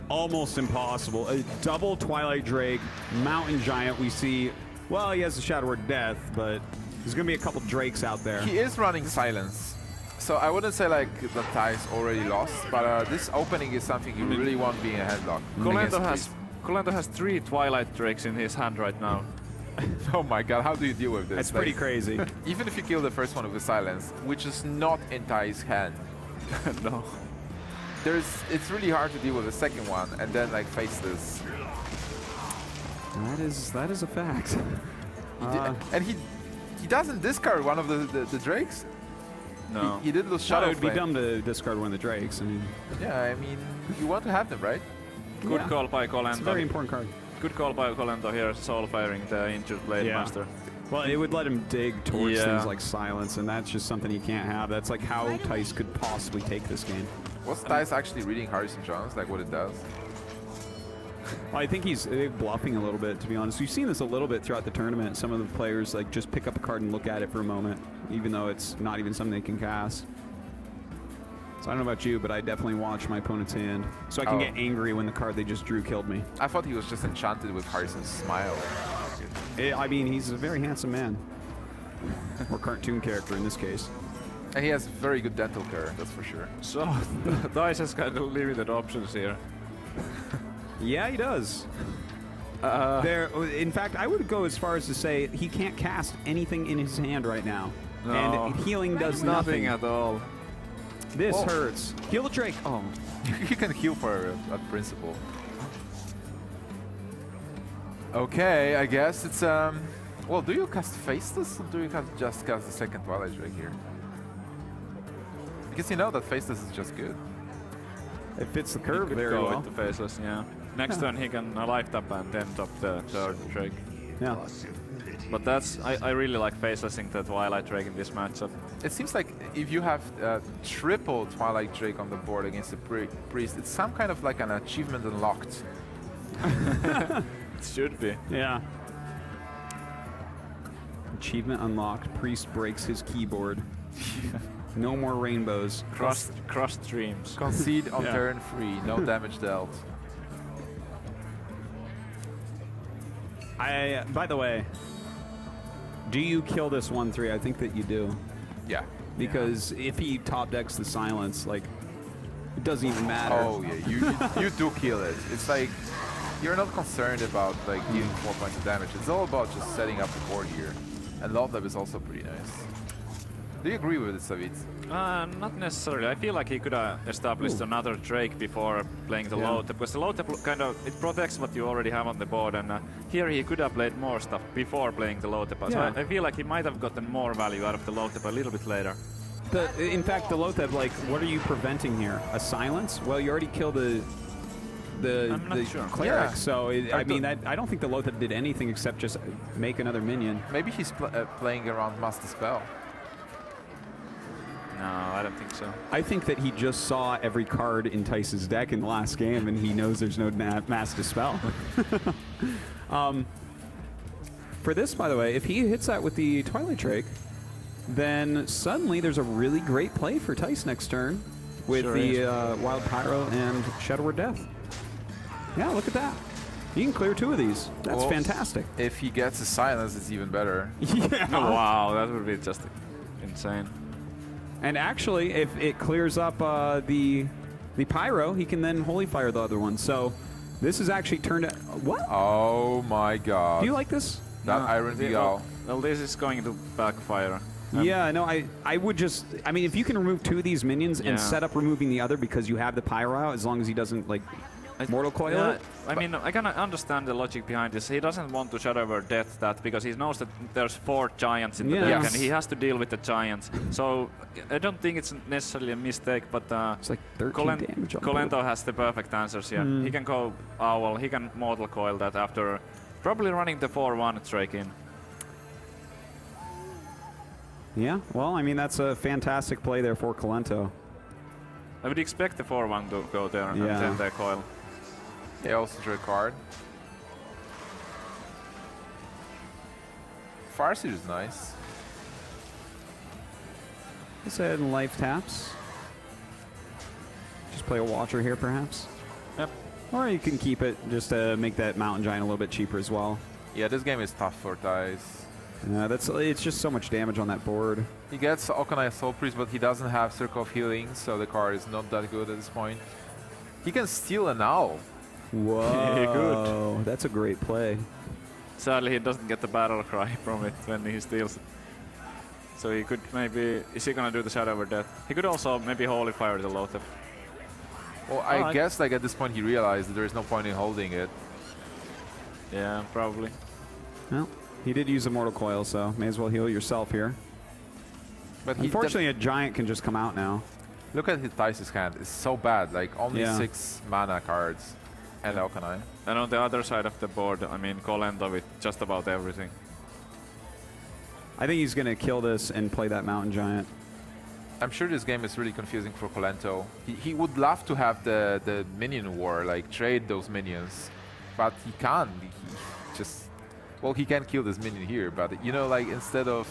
almost impossible. A double Twilight Drake, Mountain Giant. We see. Well, he has the Shadow Word Death, but there's going to be a couple Drakes out there. He is running silence. So I wouldn't say like that Thijs already lost, but this opening is something you really want being a headlock. against Kolento has 3 Twilight Drakes in his hand right now. Priest. Oh my god, how do you deal with this? That's pretty Like, crazy. Even if you kill the first one with the silence, which is not in Thijs' hand, No. it's really hard to deal with the second one and then like face this. That is a fact. And he doesn't discard one of the Drakes. No. He did lose No, Shadow it would be Flame. dumb to discard one of the Drakes. I mean, Yeah, I mean, you want to have them, right? Good yeah, call by it's a very Kolento. important card. Good call by Kolento here, soul firing the injured Blade Yeah. Master. Well, it would let him dig towards Yeah. things like Silence, and that's just something you can't have. That's like how Thijs could possibly take this game. Was Thijs actually reading Hearthstone Jones, like what it does? Well, I think he's bluffing a little bit, to be honest. We've seen this a little bit throughout the tournament. Some of the players like just pick up a card and look at it for a moment, even though it's not even something they can cast. So I don't know about you, but I definitely watch my opponent's hand, so I can Oh. get angry when the card they just drew killed me. I thought he was just enchanted with Hearthstone's smile. I mean, he's a very handsome man. Or cartoon character in this case. And he has very good dental care, that's for sure. So, Thijs has kind of limited options here. Yeah, he does. In fact, I would go as far as to say he can't cast anything in his hand right now. No. And healing does nothing. Nothing at all. This Whoa. hurts. Heal the Drake. Oh. You can heal for a principle. Okay, I guess it's well, do you cast Faceless or do you just cast the second Twilight Drake here? Because you know that Faceless is just good. It fits the curve Could very go well. with the faceless, yeah. Next turn he can life tap and then top the third Drake. Yeah. But that's I really like facelessing the Twilight Drake in this matchup. It seems like if you have triple Twilight Drake on the board against the priest, it's some kind of like an achievement unlocked. It should be. Yeah. Achievement unlocked. Priest breaks his keyboard. No more rainbows. Crushed dreams. Concede on Yeah. turn 3, no damage dealt. By the way, do you kill this 1-3? I think that you do. Yeah. Because if he top decks the Silence, like, it doesn't even matter. Oh yeah, you do kill it. It's like you're not concerned about like dealing 4 points of damage. It's all about just setting up the board here. And Love Lab is also pretty nice. Do you agree with it, Savit? Not necessarily. I feel like he could have established another Drake before playing the Yeah. low tap, because the low tap kind of it protects what you already have on the board, and here he could have played more stuff before playing the low tap. So Yeah. I feel like he might have gotten more value out of the low tap a little bit later. In fact, the Lotheb, like, what are you preventing here? A Silence? Well, you already killed the I'm not sure. cleric, Yeah. so I mean, I don't think the Lotheb did anything except just make another minion. Maybe he's playing around Master Spell. No, I don't think so. I think that he just saw every card in Tice's deck in the last game, and he knows there's no Mass Dispel. For this, by the way, if he hits that with the Twilight Drake, then suddenly there's a really great play for Tice next turn with Sure the is. Wild Pyro and Shadow Word Death. Yeah, look at that. You can clear 2 of these. That's Well, fantastic. If he gets a Silence, it's even better. Yeah. Oh, wow, that would be just insane. And actually, if it clears up the Pyro, he can then Holy Fire the other one. So this is actually turned out... What? Oh my god. Do you like this? that No, Iron Beagle? Well, this is going to backfire. Yeah, no, I would just... I mean, if you can remove 2 of these minions Yeah. and set up removing the other because you have the Pyro out, as long as he doesn't, like, Mortal Coil Yeah, it. I mean, I can understand the logic behind this. He doesn't want to Shadow Word Death that because he knows that there's 4 giants in the Yeah. deck Yes. and he has to deal with the giants. So I don't think it's necessarily a mistake, but It's like 13 damage on Kolento has the perfect answers here. He can go Owl, he can Mortal Coil that after probably running the 4-1 Drake in. Yeah, well, I mean, that's a fantastic play there for Kolento. I would expect the 4-1 to go there and Yeah. then the coil. He also drew a card. Farseer is nice. Let's ahead and life taps. Just play a Watcher here, perhaps. Yep. Or you can keep it just to make that Mountain Giant a little bit cheaper as well. Yeah, this game is tough for Thijs. It's just so much damage on that board. He gets Okanai Soul Priest, but he doesn't have Circle of Healing, so the card is not that good at this point. He can steal an owl. Whoa, that's a great play. Sadly, he doesn't get the battle cry from it when he steals it. So he could maybe... Is he gonna do the Shadow Word Death? He could also maybe Holy Fire the Lothep. Well, I guess like at this point he realized that there is no point in holding it. Yeah, probably. Well, he did use a Mortal Coil, so may as well heal yourself here. But Unfortunately, a giant can just come out now. look at his Thijsn's hand. It's so bad. Like only Yeah. 6 mana cards and Elkanai. And on the other side of the board, I mean, Kolento with just about everything. I think he's going to kill this and play that mountain giant. I'm sure this game is really confusing for Kolento. He would love to have the minion war, like trade those minions, but he can't. He just, well, he can kill this minion here, but you know, like instead of,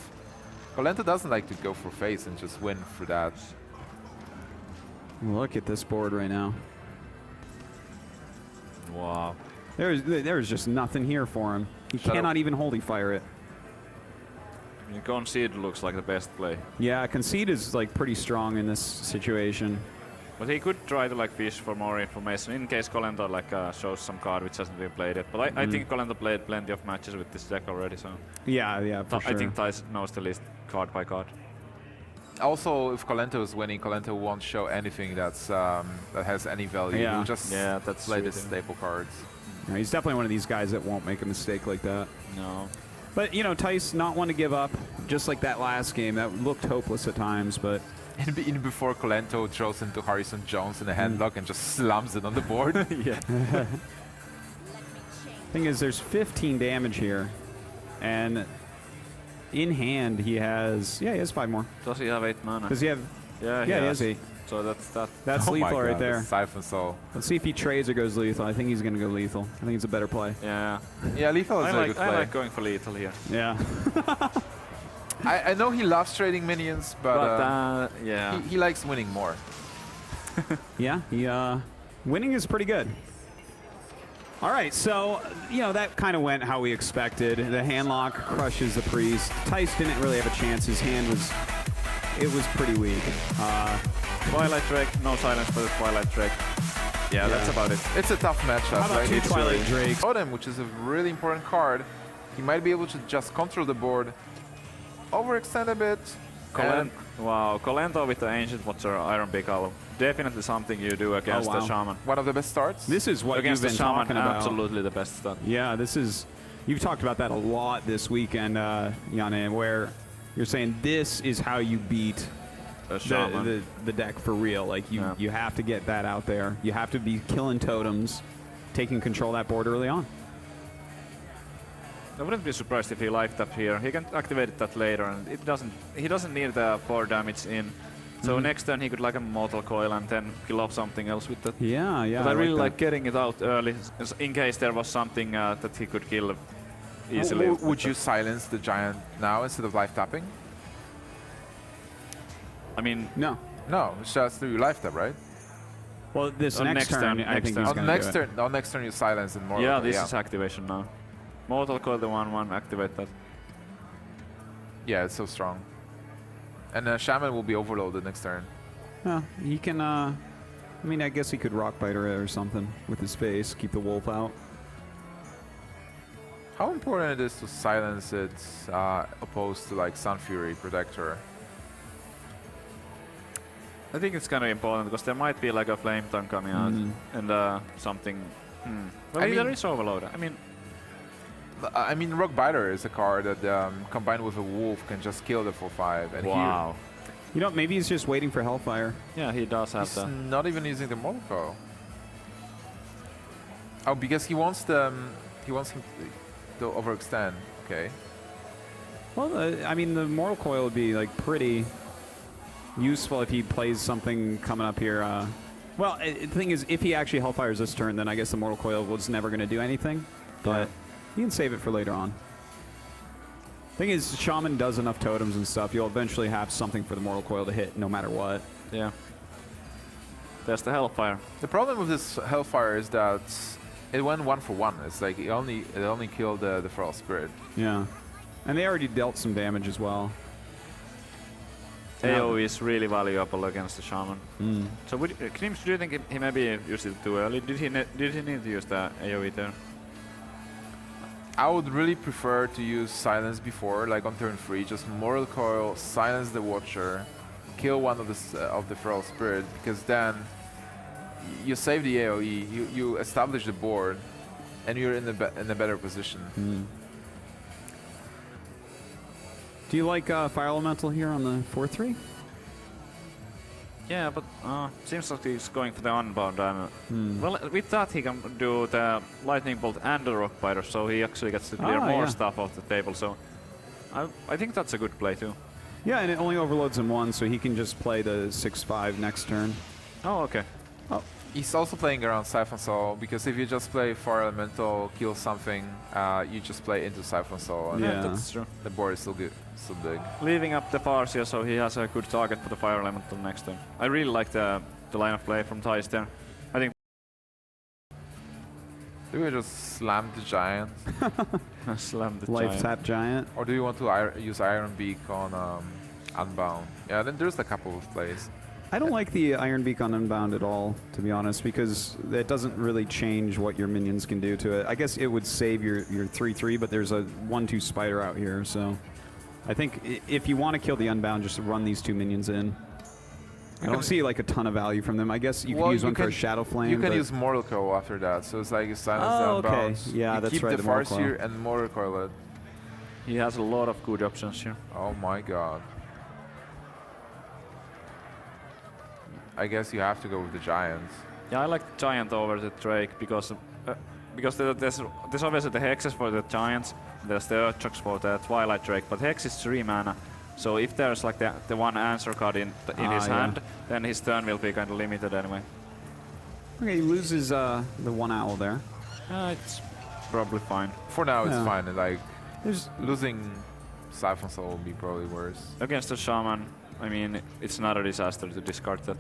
Kolento doesn't like to go for face and just win for that. Look at this board right now. Wow. There's just nothing here for him. He Shut cannot up. even Holy Fire it. I mean, Concede looks like the best play. Yeah, Concede is like pretty strong in this situation. But he could try to like fish for more information in case Kolento like shows some card which hasn't been played yet. But I think Kolento played plenty of matches with this deck already, so Yeah, for sure. I think Thijs knows the list card by card. Also, if Kolento is winning, Kolento won't show anything that's that has any value. Yeah. He'll just that's play true the too. staple cards. Yeah, he's definitely one of these guys that won't make a mistake like that. No. But, you know, Thijs not one to give up, just like that last game. That looked hopeless at times, but... In before Kolento throws into Harrison Jones in a headlock and just slams it on the board. Yeah. Thing is, there's 15 damage here. And in hand, he has... Yeah, he has 5 more. Does he have 8 mana? Does he have... Yeah, Yeah, he has 8. So that's that. That's Oh my lethal right God, there. the Siphon Soul. Let's see if he trades or goes lethal. I think he's going to go lethal. I think it's a better play. Yeah. Yeah, lethal is a good play. I like going for lethal here. Yeah. I know he loves trading minions, but, yeah. he likes winning more. Yeah, winning is pretty good. All right, so, you know, that kind of went how we expected. The handlock crushes the priest. Thijs didn't really have a chance. His hand was, it was pretty weak. Twilight Drake, no silence for the Twilight Drake. Yeah, that's about it. It's a tough matchup. How about like, 2 it's Twilight really- Drakes? Totem, which is a really important card. He might be able to just control the board, overextend a bit. and- Wow, Kolento with the Ancient Watcher, Iron Piccolo. Definitely something you do against wow. the Shaman. One of the best starts. This is what Against you've the been Shaman, talking about. absolutely the best start. Yeah, this is, you've talked about that a lot this weekend, Janne, where you're saying this is how you beat The Shaman. the deck for real. Like, you have to get that out there. You have to be killing totems, taking control of that board early on. I wouldn't be surprised if he life tap here. He can activate that later, and it doesn't. He doesn't need the 4 damage in. So next turn he could like a Mortal Coil and then kill off something else with that. Yeah. But I really that. like getting it out early, in case there was something that he could kill easily. Would you silence the giant now instead of life tapping? I mean, No. No, it's just through life tap, right? Well, this On next turn, I next think turn. he's On going to next do it. turn, on next turn you silence and more. yeah, this is activation now. Mortal Coil the 1/1, activate that. Yeah, it's so strong. And Shaman will be overloaded next turn. Yeah, he can, I mean, I guess he could Rock Biter it or something with his face, keep the wolf out. How important it is to silence it opposed to like Sun Fury Protector? I think it's kind of important because there might be like a Flame Tongue coming out and something. Well, I there mean- is Overload. I mean, Rock Biter is a card that combined with a wolf can just kill the 4/5. And wow. You know, maybe he's just waiting for Hellfire. Yeah, he does here have he's that. not even using the Mortal Coil. Oh, because he wants the him to overextend. Okay. Well, I mean, the Mortal Coil would be like pretty useful if he plays something coming up here. Well, the thing is, if he actually Hellfires this turn, then I guess the Mortal Coil was never going to do anything. But you can save it for later on. Thing is, Shaman does enough totems and stuff. You'll eventually have something for the Mortal Coil to hit, no matter what. Yeah. There's the Hellfire. The problem with this Hellfire is that it went 1 for 1. It's like it only killed the Feral Spirit. Yeah. And they already dealt some damage as well. AoE is really valuable against the Shaman. So, Knims, do you think he maybe used it too early? Did he need to use the AoE there? I would really prefer to use Silence before, like on turn 3, just Mortal Coil, Silence the Watcher, kill one of the Feral Spirit, because then you save the AoE, you establish the board, and you're in a better position. Do you like Fire Elemental here on the 4-3? Yeah, but seems like he's going for the unbound. And well, with that he can do the lightning bolt and the rock biter, so he actually gets to clear more stuff off the table. So I think that's a good play too. Yeah, and it only overloads him once, so he can just play the 6-5 next turn. Oh, okay. Oh, He's also playing around Siphon Soul, because if you just play Fire Elemental, kill something, you just play into Siphon Soul, and Yeah. That's true. the board is still good, still big. Leaving up the Farsia, so he has a good target for the Fire Elemental next turn. I really like the line of play from Thijs there. I think Do we just slam the Giant? slam the Life giant. Tap Giant. Or do you want to use Iron Beak on Unbound? Yeah, then there's a couple of plays. I don't like the Iron Beak on Unbound at all, to be honest, because it doesn't really change what your minions can do to it. I guess it would save your 3-3, but there's a 1-2 spider out here, so I think if you want to kill the Unbound, just run these 2 minions in. I don't see like a ton of value from them. I guess you could use one for a Shadow Flame. You can use Mortal Coil after that, so it's like you silence the Unbounds. Okay. Yeah, you that's keep right. the Mortal Coil. Farseer and Mortal Coil it. He has a lot of good options here. Oh my god. I guess you have to go with the Giants. Yeah, I like the Giant over the Drake because there's obviously the Hexes for the Giants, there's the Earthshocks for the Twilight Drake, but Hex is 3 mana, so if there's like the one answer card in his hand, then his turn will be kind of limited anyway. Okay, he loses the 1 owl there. It's probably fine. For now, it's Yeah. fine. Like, There's losing Siphon Soul will be probably worse. Against the Shaman, I mean, it's not a disaster to discard that.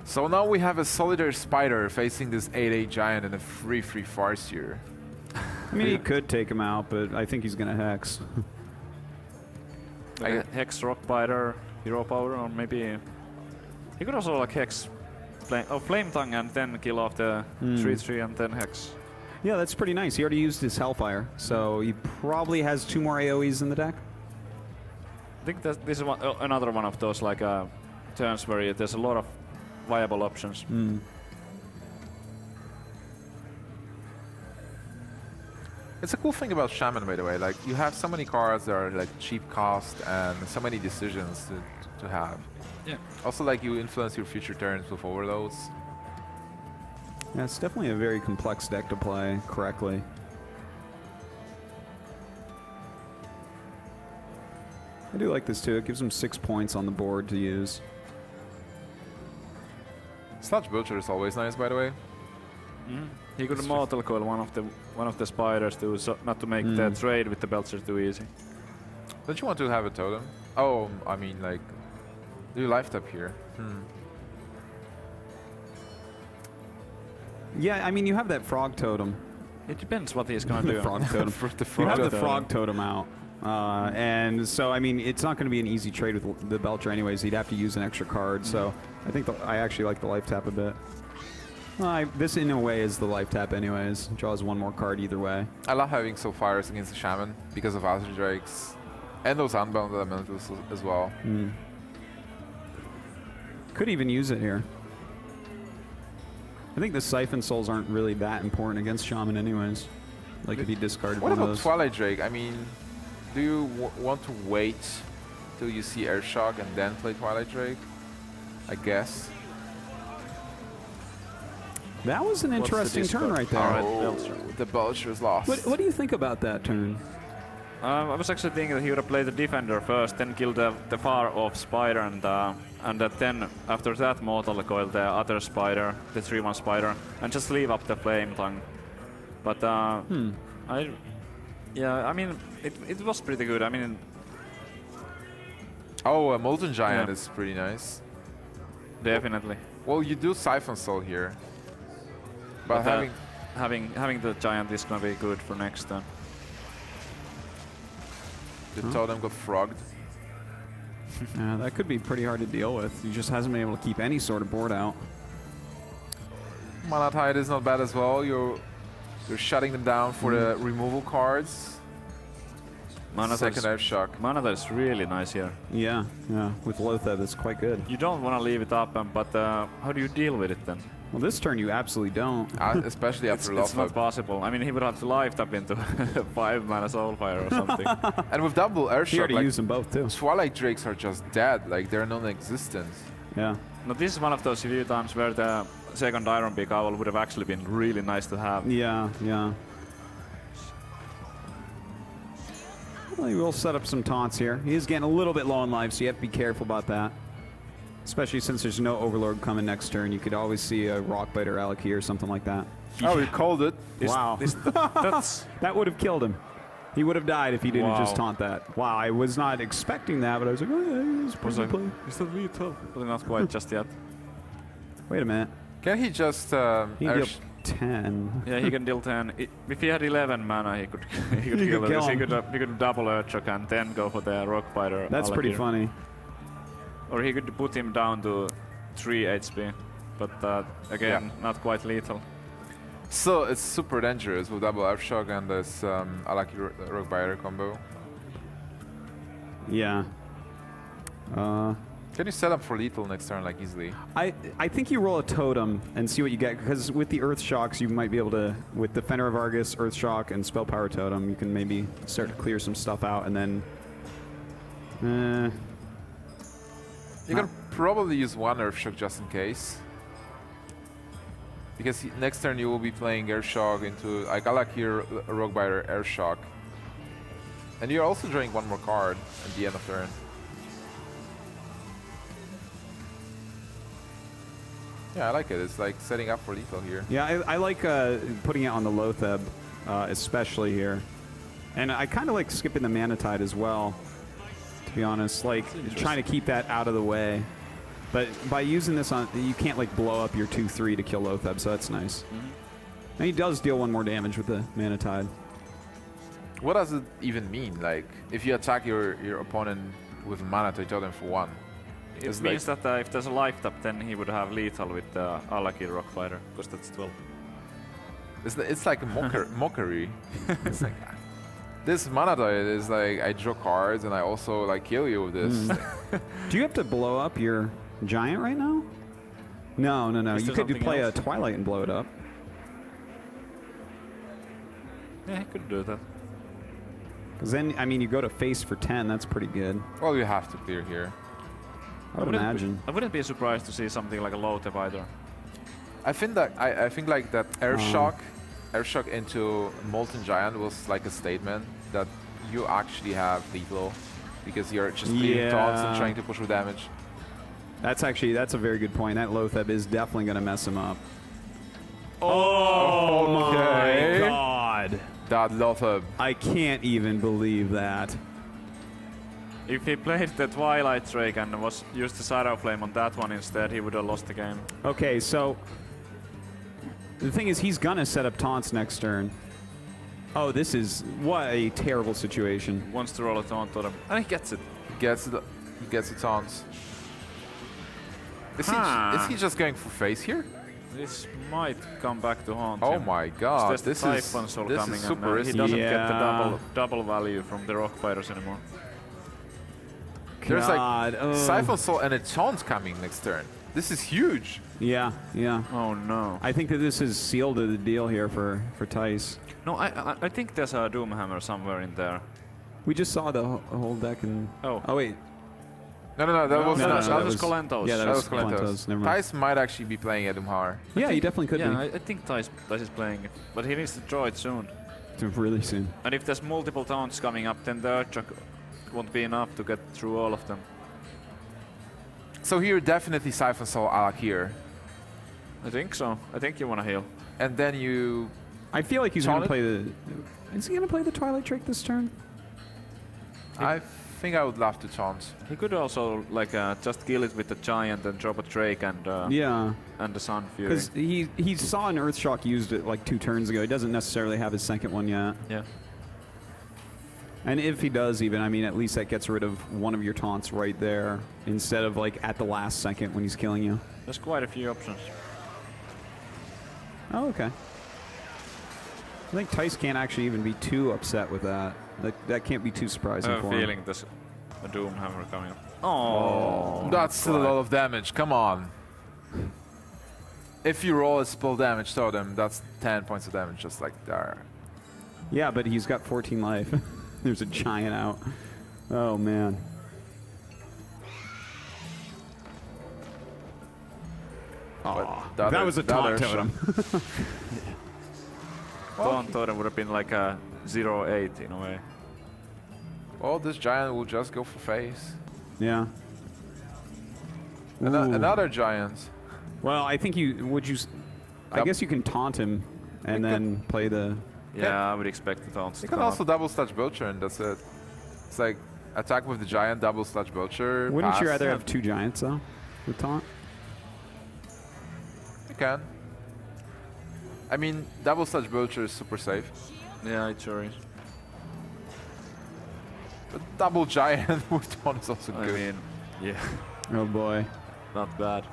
So now we have a Solitaire Spider facing this 8/8 Giant and a 3/3 Farseer. I mean, he could take him out, but I think he's going to Hex. Like a Hex Rockbiter, Hero Power, or maybe he could also like Hex, Flame Tongue, and then kill off the 3/3 and then Hex. Yeah, that's pretty nice. He already used his Hellfire, so he probably has 2 more AoEs in the deck. I think that this is another one of those like turns where there's a lot of viable options. It's a cool thing about Shaman, by the way. Like, you have so many cards that are like cheap cost and so many decisions to have. Yeah. Also, like, you influence your future turns with overloads. Yeah, it's definitely a very complex deck to play correctly. I do like this too. It gives him 6 points on the board to use. Sludge Butcher is always nice, by the way. He could Mortal Coil one of the spiders too, so not to make the trade with the Belcher too easy. Don't you want to have a totem? Oh, I mean, like, do you life tap here? Yeah, I mean, you have that frog totem. It depends what he's gonna do. Frog totem. You have the frog totem out. And so, I mean, it's not going to be an easy trade with the Belcher anyways. He'd have to use an extra card, so I think I actually like the life tap a bit. This, in a way, is the life tap anyways. Draws 1 more card either way. I love having Soul Fires against the Shaman because of Azure Drakes and those Unbound Elementals as well. Could even use it here. I think the Siphon Souls aren't really that important against Shaman anyways. Like, if he discarded What one of about those. Twilight Drake? I mean, do you want to wait till you see Airshock and then play Twilight Drake? I guess. That was an interesting turn right there. Oh, the Belcher's lost. What do you think about that turn? I was actually thinking that he would have played the Defender first, then kill the far off Spider, and then after that Mortal Coil the other Spider, the 3/1 Spider, and just leave up the Flame Tongue. But I mean, it was pretty good. I mean, oh, a Molten Giant is pretty nice. Definitely. Well, you do Siphon Soul here, but having the Giant is gonna be good for next turn. the totem got frogged. Yeah, that could be pretty hard to deal with. He just hasn't been able to keep any sort of board out. Mana Tide is not bad as well. You're shutting them down for the removal cards. Second Airshock. Mana is really nice here. Yeah, with Lothar, that's quite good. You don't want to leave it up, but how do you deal with it then? Well, this turn you absolutely don't. Especially after It's not Love. possible. I mean, he would have to live tap into 5-mana Soulfire or something. And with double air He shock, already like, used them both too. Twilight Drakes are just dead. Like they're non-existent. Yeah. No, this is one of those few times where the second Iron Beak Owl would have actually been really nice to have. Yeah, yeah. Well, he will set up some taunts here. He is getting a little bit low on life, so you have to be careful about that. Especially since there's no Overlord coming next turn. You could always see a Rockbite or Alaki or something like that. Oh, he called it. Wow. That's That would have killed him. He would have died if he didn't Wow. just taunt that. Wow, I was not expecting that, but I was like, oh, yeah, it's was pretty like, play. is that lethal? But not quite just yet. Wait a minute. Can he just He can air deal sh- 10. Yeah, he can deal 10. If he had 11 mana, he could he could He kill could this. kill He could double Earthshock and then go for the Rockbiter. That's pretty Alakir. funny. Or he could put him down to 3 HP. But again, not quite lethal. So it's super dangerous with double air shock and this Alaki Rockbiter combo. Yeah. Can you set up for lethal next turn like easily? I think you roll a totem and see what you get, because with the Earth Shocks, you might be able to, with Defender of Argus, Earth Shock, and Spell Power Totem, you can maybe start to clear some stuff out, and then... You can probably use one Earth Shock just in case. Because next turn you will be playing Air Shock into like Alakir, Rockbiter, Air Shock. And you're also drawing one more card at the end of turn. Yeah, I like it. It's like setting up for lethal here. Yeah, I like putting it on the Lotheb, especially here. And I kind of like skipping the Mana Tide as well, to be honest. Like, trying to keep that out of the way. But by using this on, you can't like blow up your 2/3 to kill Lotheb, so that's nice. And he does deal 1 more damage with the Mana Tide. What does it even mean? Like, if you attack your opponent with Mana to totem for 1? It It's means that if there's a life tap, then he would have lethal with the Alaki Rockfighter, because that's 12. It's like a mockery. It's like, this Mana Tide is like, I draw cards and I also like kill you with this. Do you have to blow up your Giant right now? No. Is You there could something play else? a Twilight and blow it up. Yeah, he could do that. Because then, I mean, you go to face for 10. That's pretty good. Well, you have to clear here. I would imagine. I wouldn't be surprised to see something like a Lotheb either. I think that I think like that air shock into Molten Giant was like a statement that you actually have lethal because you're just bleeding taunts and trying to push with damage. That's a very good point. That Lotheb is definitely going to mess him up. Oh My God. That Lotheb. I can't even believe that. If he played the Twilight Drake and used the Shadow Flame on that one instead, he would have lost the game. Okay, so the thing is, he's gonna set up taunts next turn. Oh, this is what a terrible situation. Wants to roll a taunt on him, and he gets it. He gets the taunts. Is he just going for face here? This might come back to haunt Oh him. my God! There's the This Typhon Soul is coming, super and he risky. doesn't get the Yeah. double value from the Rockfighters anymore. There's God, like Siphon Soul and a taunt coming next turn. This is huge. Yeah. Oh no. I think that this is sealed to the deal here for Tice. No, I think there's a Doomhammer somewhere in there. We just saw the whole deck and... Oh. Oh, wait. No, that was no, not. that was Kolento's. Yeah, That was Kolento's. Kolento's. Never mind. Tice might actually be playing a Doomhammer. Yeah, he definitely could Yeah, I think Thijs is playing it, but he needs to draw it soon. be. Really soon. And if there's multiple taunts coming up, then the Earthshock won't be enough to get through all of them. So here, definitely Siphon Soul Alakir. I think so. I think you want to heal. And then you... I feel like he's going to Taunt play the... Is he going to play the Twilight Drake this turn? I think I would love to taunt. He could also like just kill it with the Giant and drop a Drake and Yeah. and the Sun Fury. Because he saw an Earthshock used it like 2 turns ago. He doesn't necessarily have his second one yet. Yeah. And if he does even, I mean, at least that gets rid of one of your taunts right there instead of like at the last second when he's killing you. There's quite a few options. Oh, okay. I think Tice can't actually even be too upset with that. That can't be too surprising I have for a him. feeling there's a Doomhammer coming up. Oh, That's still a lot of damage. Come on. if you roll a spell damage totem, that's 10 points of damage just like there. Yeah, but he's got 14 life. There's a giant out. Oh, man. Oh, that was a taunt totem. Taunt totem would have been like a 0-8 in a way. Well, this giant will just go for face. Yeah. Another giant. Well, I think I guess you can taunt him and then play the... Yeah, I would expect the taunts. You can also double sludge Belcher and that's it. It's like attack with the giant, double sludge Belcher. Wouldn't pass. you rather have 2 giants, though, with taunt? You can. I mean, double sludge Belcher is super safe. Yeah, it sure is. But double giant with taunt is also good. I mean, yeah, Oh, boy. not bad.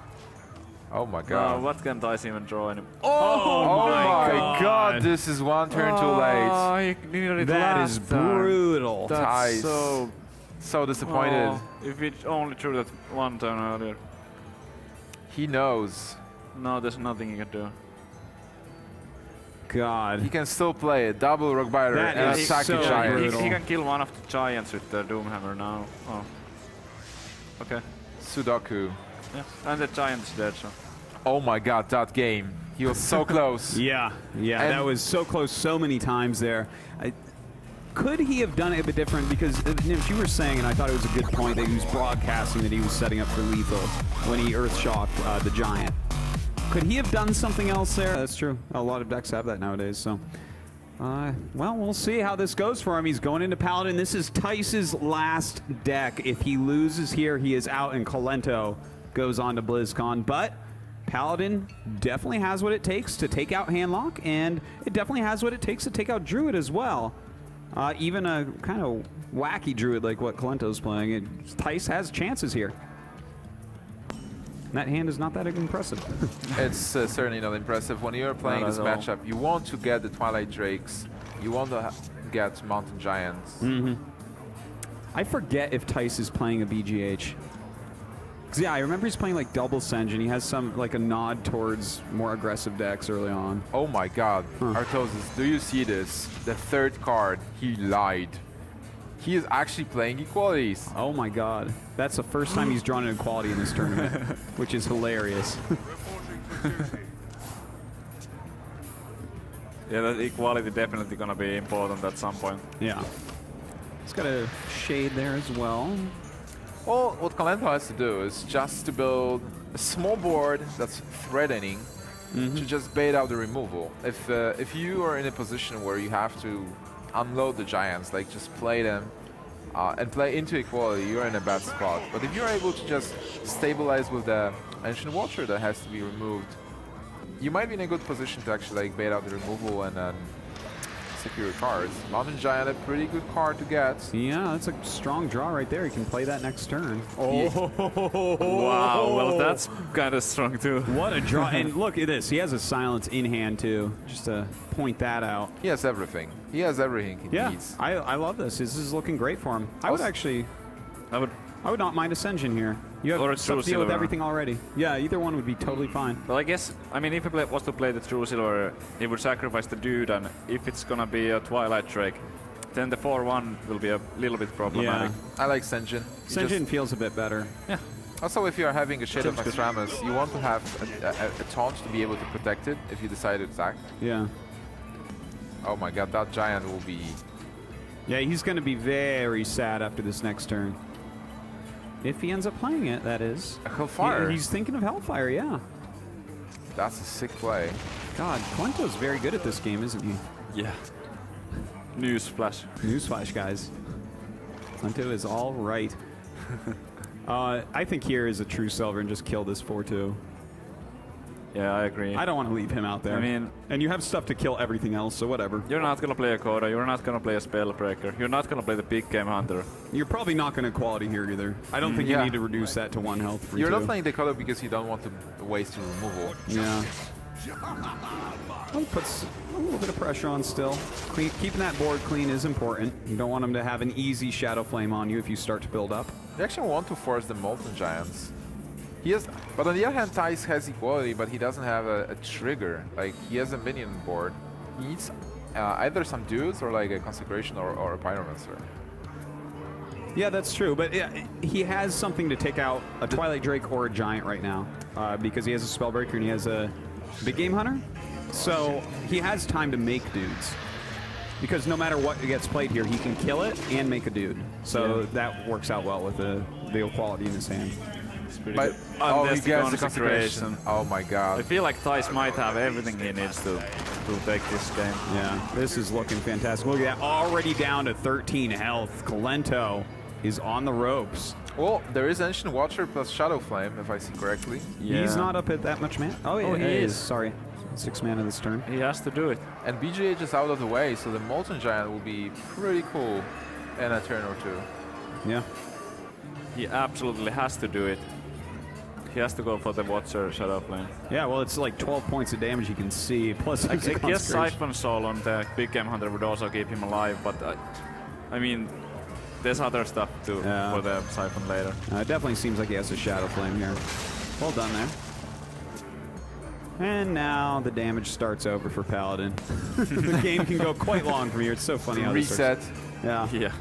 Oh my god. What can Thijs even draw anymore? Oh my god, this is one turn too late. Oh, he needed it That is last turn. brutal. That's Thijs. So disappointed. Oh, if it only drew that one turn earlier. He knows. No, there's nothing you can do. God. He can still play it. Double Rockbiter That and is attack the so giant. brutal. He can kill one of the giants with the Doomhammer now. Oh. Okay. Sudoku. Yeah. And the giant is dead, so. Oh my god, that game. He was so close. Yeah, yeah, And- that was so close so many times there. Could he have done it a bit different? Because Nims, you were saying, and I thought it was a good point, that he was broadcasting that he was setting up for lethal when he earth-shocked the giant. Could he have done something else there? That's true. A lot of decks have that nowadays, so... well, we'll see how this goes for him. He's going into Paladin. This is Thijs's last deck. If he loses here, he is out, and Kolento goes on to BlizzCon. But Paladin definitely has what it takes to take out Handlock, and it definitely has what it takes to take out Druid as well. Even a kind of wacky Druid like what Kolento's playing. Thijs has chances here. That hand is not that impressive. It's certainly not impressive. When you're playing Not this at all. matchup, you want to get the Twilight Drakes. You want to get Mountain Giants. I forget if Thijs is playing a BGH. 'Cause, yeah, I remember he's playing like double Senj, and he has some like a nod towards more aggressive decks early on. Oh my god. Artosis, do you see this? The third card, he lied. He is actually playing equalities. Oh my god. That's the first time he's drawn an equality in this tournament, which is hilarious. Yeah, that equality definitely gonna be important at some point. Yeah. He's got a shade there as well. Well, what Kolento has to do is just to build a small board that's threatening to just bait out the removal. If you are in a position where you have to unload the giants, like just play them and play into equality, you're in a bad spot. But if you're able to just stabilize with the Ancient Watcher that has to be removed, you might be in a good position to actually like bait out the removal and then secure cards. Mountain Giant, a pretty good card to get. Yeah, that's a strong draw right there. He can play that next turn. Wow, well that's kind of strong too. What a draw. And look at this. He has a silence in hand too, just to point that out. He has everything. He has everything he Yeah, needs. I love this. This is looking great for him. I would actually... I would. I would not mind Ascension here. You Or a have stuff True to deal with Silver. everything already. Yeah, either one would be totally fine. Well, I guess, I mean, if he was to play the True Silver, he would sacrifice the dude, and if it's gonna be a Twilight Drake, then the 4-1 will be a little bit problematic. I like Senjin. You Senjin just- feels a bit better. Yeah. Also, if you are having a Shade of Seems good. Extramus, you want to have a taunt to be able to protect it if you decide to attack. Yeah. Oh my god, that giant will be... Yeah, he's going to be very sad after this next turn. If he ends up playing it, that is. A Hellfire. He's thinking of Hellfire, yeah. That's a sick play. God, Kolento's very good at this game, isn't he? Yeah. Newsflash. Newsflash, guys. Kolento is all right. I think here is a true silver and just kill this 4-2. Yeah, I agree. I don't want to leave him out there. I mean... And you have stuff to kill everything else, so whatever. You're not gonna play a Coda, you're not gonna play a Spellbreaker, you're not gonna play the big game Hunter. You're probably not going to quality here either. I don't think you Yeah. need to reduce that to 1 health for You're two. not playing the color because you don't want to waste your removal. Yeah. Well, he puts a little bit of pressure on still. Keeping that board clean is important. You don't want him to have an easy Shadow Flame on you if you start to build up. You actually want to force the Molten Giants. He has, but on the other hand, Thijs has equality, but he doesn't have a trigger. Like, he has a minion board. He needs either some dudes or like a Consecration or a Pyromancer. Yeah, that's true. But yeah, he has something to take out a Twilight Drake or a Giant right now because he has a Spellbreaker and he has a Big Game Hunter. So he has time to make dudes. Because no matter what gets played here, he can kill it and make a dude. So that works out well with the equality in his hand. But oh, he gets the Consecration. Oh my god. I feel like Thijs might have everything he needs to take this game. Yeah, this is looking fantastic. Look at that, already down to 13 health. Kolento is on the ropes. Well, there is Ancient Watcher plus Shadow Flame, if I see correctly. Yeah. He's not up at that much mana. Oh, yeah, Oh, he is. Sorry. 6 mana this turn. He has to do it. And BGH is out of the way, so the Molten Giant will be pretty cool in a turn or two. Yeah. He absolutely has to do it. He has to go for the Watcher Shadow Flame. Yeah, well, it's like 12 points of damage you can see. Plus, I guess Siphon Soul on the Big Game Hunter would also keep him alive, but I mean, there's other stuff too for the Siphon later. It definitely seems like he has a Shadow Flame here. Well done there. And now the damage starts over for Paladin. The game can go quite long from here. It's so funny how this Reset. works. Yeah. Yeah.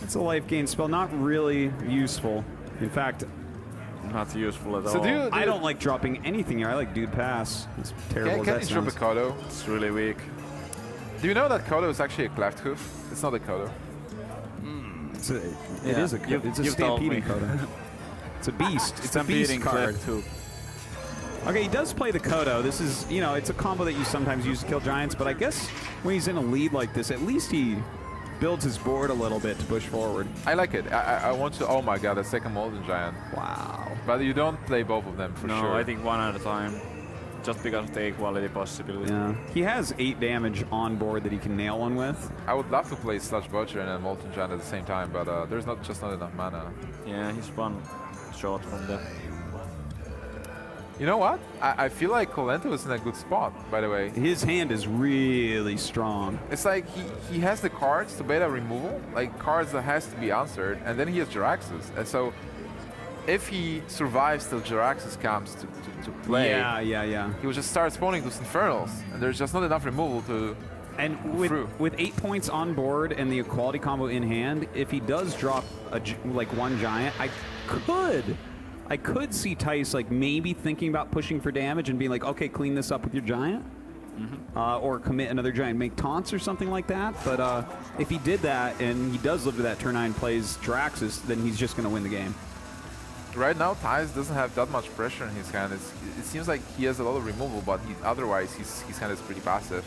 It's a life gain spell. Not really useful. In fact, Not useful at So all. I don't like dropping anything here. I like Dude Pass. It's terrible. Can as you that drop a sounds. Kodo? It's really weak. Do you know that Kodo is actually a cleft hoof? It's not a Kodo. It is a You've told stampeding me. Kodo. It's a beast. It's a beast Beating card. Clef too. Okay, he does play the Kodo. This is, you know, it's a combo that you sometimes use to kill giants, but I guess when he's in a lead like this, at least he builds his board a little bit to push forward. I like it. I want to. Oh my god, a second Molten Giant. Wow. But you don't play both of them for No, sure. I think one at a time. Just because of the equality possibility. Yeah. He has 8 damage on board that he can nail one with. I would love to play Sludge Butcher and a Molten Giant at the same time, but there's just not enough mana. Yeah, he's one short from that. You know what? I feel like Kolento is in a good spot, by the way. His hand is really strong. It's like he has the cards to beta removal, like cards that has to be answered, and then he has Jiraxxus. And so if he survives till Jiraxxus comes to play, Yeah. he will just start spawning those Infernals, and there's just not enough removal to... And with 8 points on board and the equality combo in hand, if he does drop like one giant, I could see Thijs like maybe thinking about pushing for damage and being like, okay, clean this up with your giant, or commit another giant, make taunts or something like that. But if he did that and he does live to that turn 9, plays Jiraxxus, then he's just going to win the game. Right now, Thijs doesn't have that much pressure in his hand. It seems like he has a lot of removal, but otherwise his hand is pretty passive.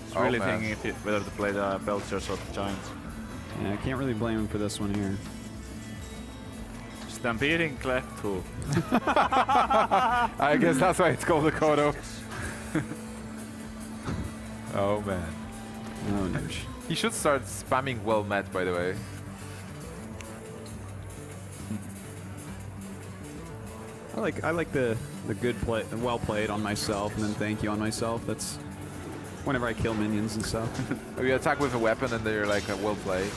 He's really thinking whether to play the Belchers or the Giants. Yeah, I can't really blame him for this one here. Stampeding Clef too. I guess that's why it's called the Kodo. Oh man. Oh, no. He should start spamming well met, by the way. I like the good play, well played on myself, and then thank you on myself. That's whenever I kill minions and stuff. You attack with a weapon and they're like, well played.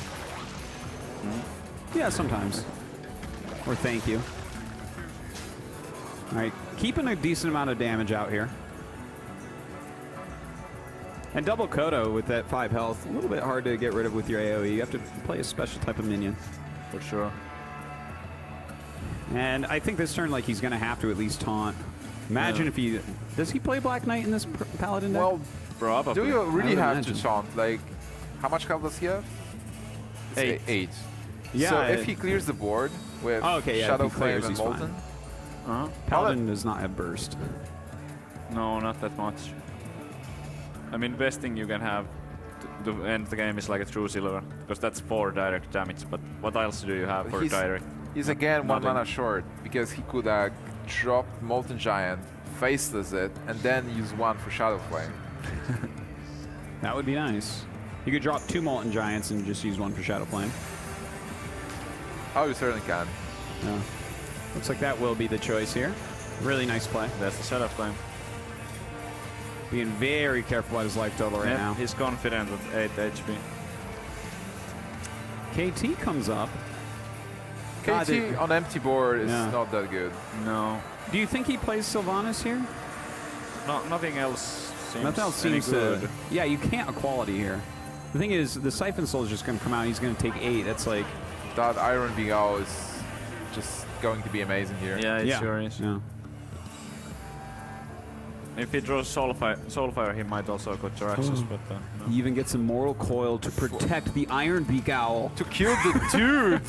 Yeah, sometimes. Or thank you. All right, keeping a decent amount of damage out here. And double Kodo with that 5 health, a little bit hard to get rid of with your AoE. You have to play a special type of minion. For sure. And I think this turn, like, he's going to have to at least taunt. Imagine if he... Does he play Black Knight in this Paladin deck? Well, probably. do you really have imagine. to taunt? Like, how much health does he have? It's 8. Yeah, so if he clears the board with Shadow Flame and Molten, Paladin does not have burst. No, not that much. I mean, best thing you can have to end the game is like a True Silver, because that's 4 direct damage, but what else do you have for direct? he's again 1 Nothing. mana short, because he could drop Molten Giant, faceless it, and then use 1 for Shadow Flame. That would be nice. You could drop 2 Molten Giants and just use 1 for Shadow Flame. Oh, you certainly can. Yeah. Looks like that will be the choice here. Really nice play. That's the Shadow Flame. Being very careful about his life total right now. He's confident with 8 HP. KT comes up. God, KT on empty board is Yeah. not that good. No. Do you think he plays Sylvanas here? No, nothing else seems Nothing else any seems good. to. Yeah, you can't equality here. The thing is, the Siphon Soul is just going to come out. He's going to take 8. That's like. That Iron Vigao is just going to be amazing here. Yeah, it sure is. Yeah. If he draws Soulfire, he might also go Jaraxxus, but no. He even gets Immortal Coil to protect the Iron Beak Owl. To kill the dude!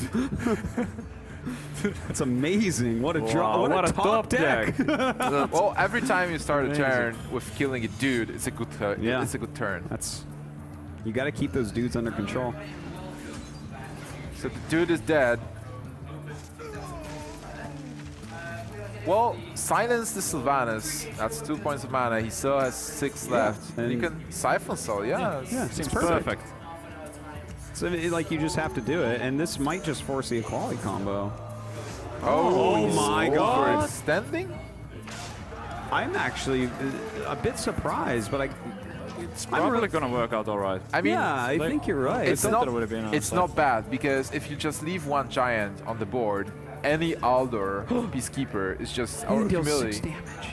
That's amazing. What a draw. Wow, What a top deck. Well, every time you start a Amazing. turn with killing a dude, it's a good Yeah. it's a good turn. That's. You got to keep those dudes under control. So the dude is dead. Well, silence the Sylvanas. That's 2 points of mana. He still has 6 left. and- You can Siphon Soul, yeah. Yeah, Seems perfect. perfect. So, like, you just have to do it, and this might just force the equality combo. Oh, Oh my he's God. overextending? I'm actually a bit surprised, but It's probably gonna work out all right. I mean, yeah, I think you're right. it's thought not there would have been it's outside. not bad because if you just leave one giant on the board, any Aldor Peacekeeper is just our He deals 6 humility. damage.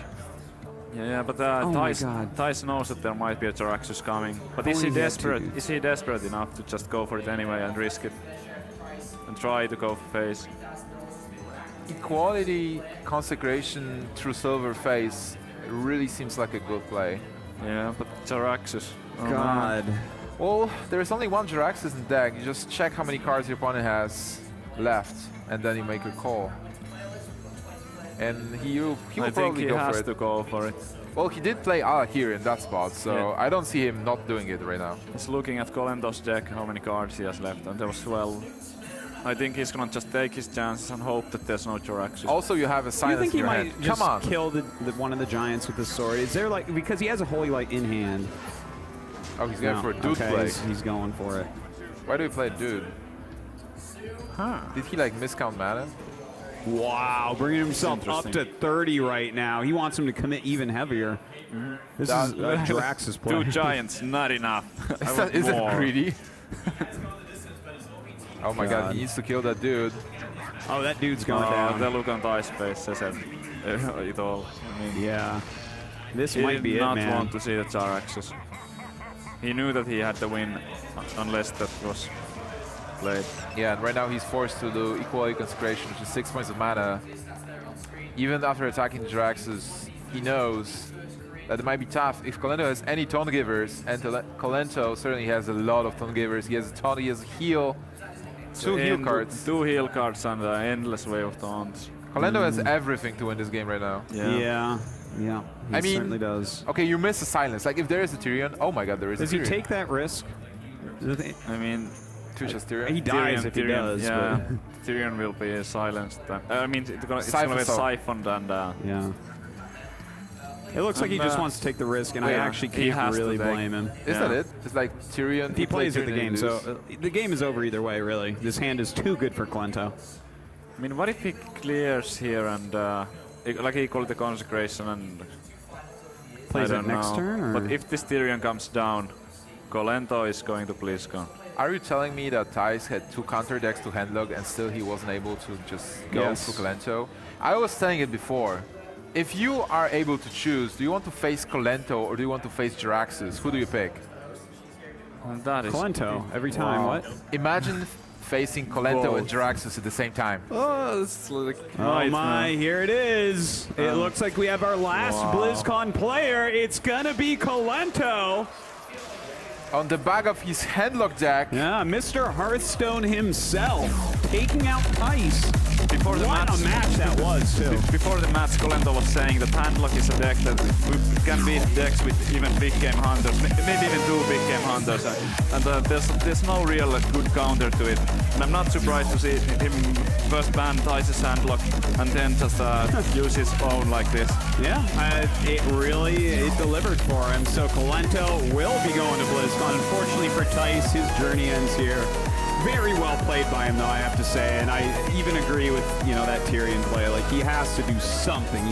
Yeah, but Oh my Thijs God. Thijs knows that there might be a Jaraxxus coming. But is Only he he had 2 desperate? dudes. Is he desperate enough to just go for it anyway and risk it and try to go for face? Equality Consecration through Silver Face really seems like a good play. Yeah, but Jaraxxus. Oh, man. God. Well, there's only one Jaraxxus in the deck. You just check how many cards your opponent has left, and then you make a call. And he will I think probably he go has for it. to go for it. Well, he did play Ala here in that spot, so Yeah. I don't see him not doing it right now. He's looking at Kolento's deck, how many cards he has left, and there was 12. I think he's gonna just take his chances and hope that there's no Jaraxxus. Also, you have a Do you silence think in he your might hand. just Come on. kill the one of the giants with the sword? Is there like because he has a Holy Light in hand? Oh, he's going No, for a dude okay, play. he's going for it. Why do we play dude? Huh. Did he like miscount mana? Wow, bringing himself up to interesting. 30 right now. He wants him to commit even heavier. This That- is a Jaraxxus play. 2 giants, not enough. I Is want that more. greedy? Oh my god, God. he needs to kill that dude. Oh, that dude's going The down. look on Thijs' face says it all. I mean, Yeah. This he might did be it, not man. want to see the Jaraxxus. He knew that he had to win unless that was played. Yeah, and right now he's forced to do Equality Consecration, which is 6 points of mana. Even after attacking Jaraxxus, he knows that it might be tough. If Kolento has any Tone Givers, and Kolento certainly has a lot of Tone Givers, he has a Taunt, he has a heal, 2 heal cards. 2 heal cards and an endless way of taunts. Kolento has everything to win this game right now. Yeah. Yeah. He I mean, certainly does. Okay, you miss a silence. Like if there is a Tyrion, oh my god, there is Does a he Tyrion. take that risk? I mean, Two just Tyrion? He dies if he Tyrion, does. yeah, Tyrion will be silenced. I mean, it's gonna Siphon be Soul. siphoned and Yeah. It looks like he And, just wants to take the risk, and I yeah, actually he can't has to really take- blame him. Is Yeah. that it? It's like Tyrion. He plays at the Tyrion game, and so lose. the game is over either way, really. This hand is too good for Kolento. I mean, what if he clears here and like he called the consecration and Plays I it don't next know. turn, or? But if this Tyrion comes down, Kolento is going to BlizzCon. Are you telling me that Thijs had 2 counter decks to handlock and still he wasn't able to just go Yes. for Kolento? I was saying it before. If you are able to choose, do you want to face Kolento or do you want to face Jaraxxus? Who do you pick? And that is Kolento, every time, Wow. what? Imagine facing Kolento Whoa. and Jaraxxus at the same time. Oh, it's like Oh my, here it is. It looks like we have our last Wow. BlizzCon player. It's gonna be Kolento. On the back of his handlock deck, Yeah, Mr. Hearthstone himself taking out Thijs. Before the What match, a match that was, too. Before the match, Kolento was saying that handlock is a deck that can beat decks with even big game hunters, maybe even 2 big game hunters, and there's no real good counter to it. And I'm not surprised to see him first ban Thijs' handlock and then just use his own like this. Yeah, it delivered for him. So Kolento will be going to BlizzCon. Unfortunately for Thijs, his journey ends here. Very well played by him, though, I have to say. And I even agree with, that Tyrion play. Like, he has to do something.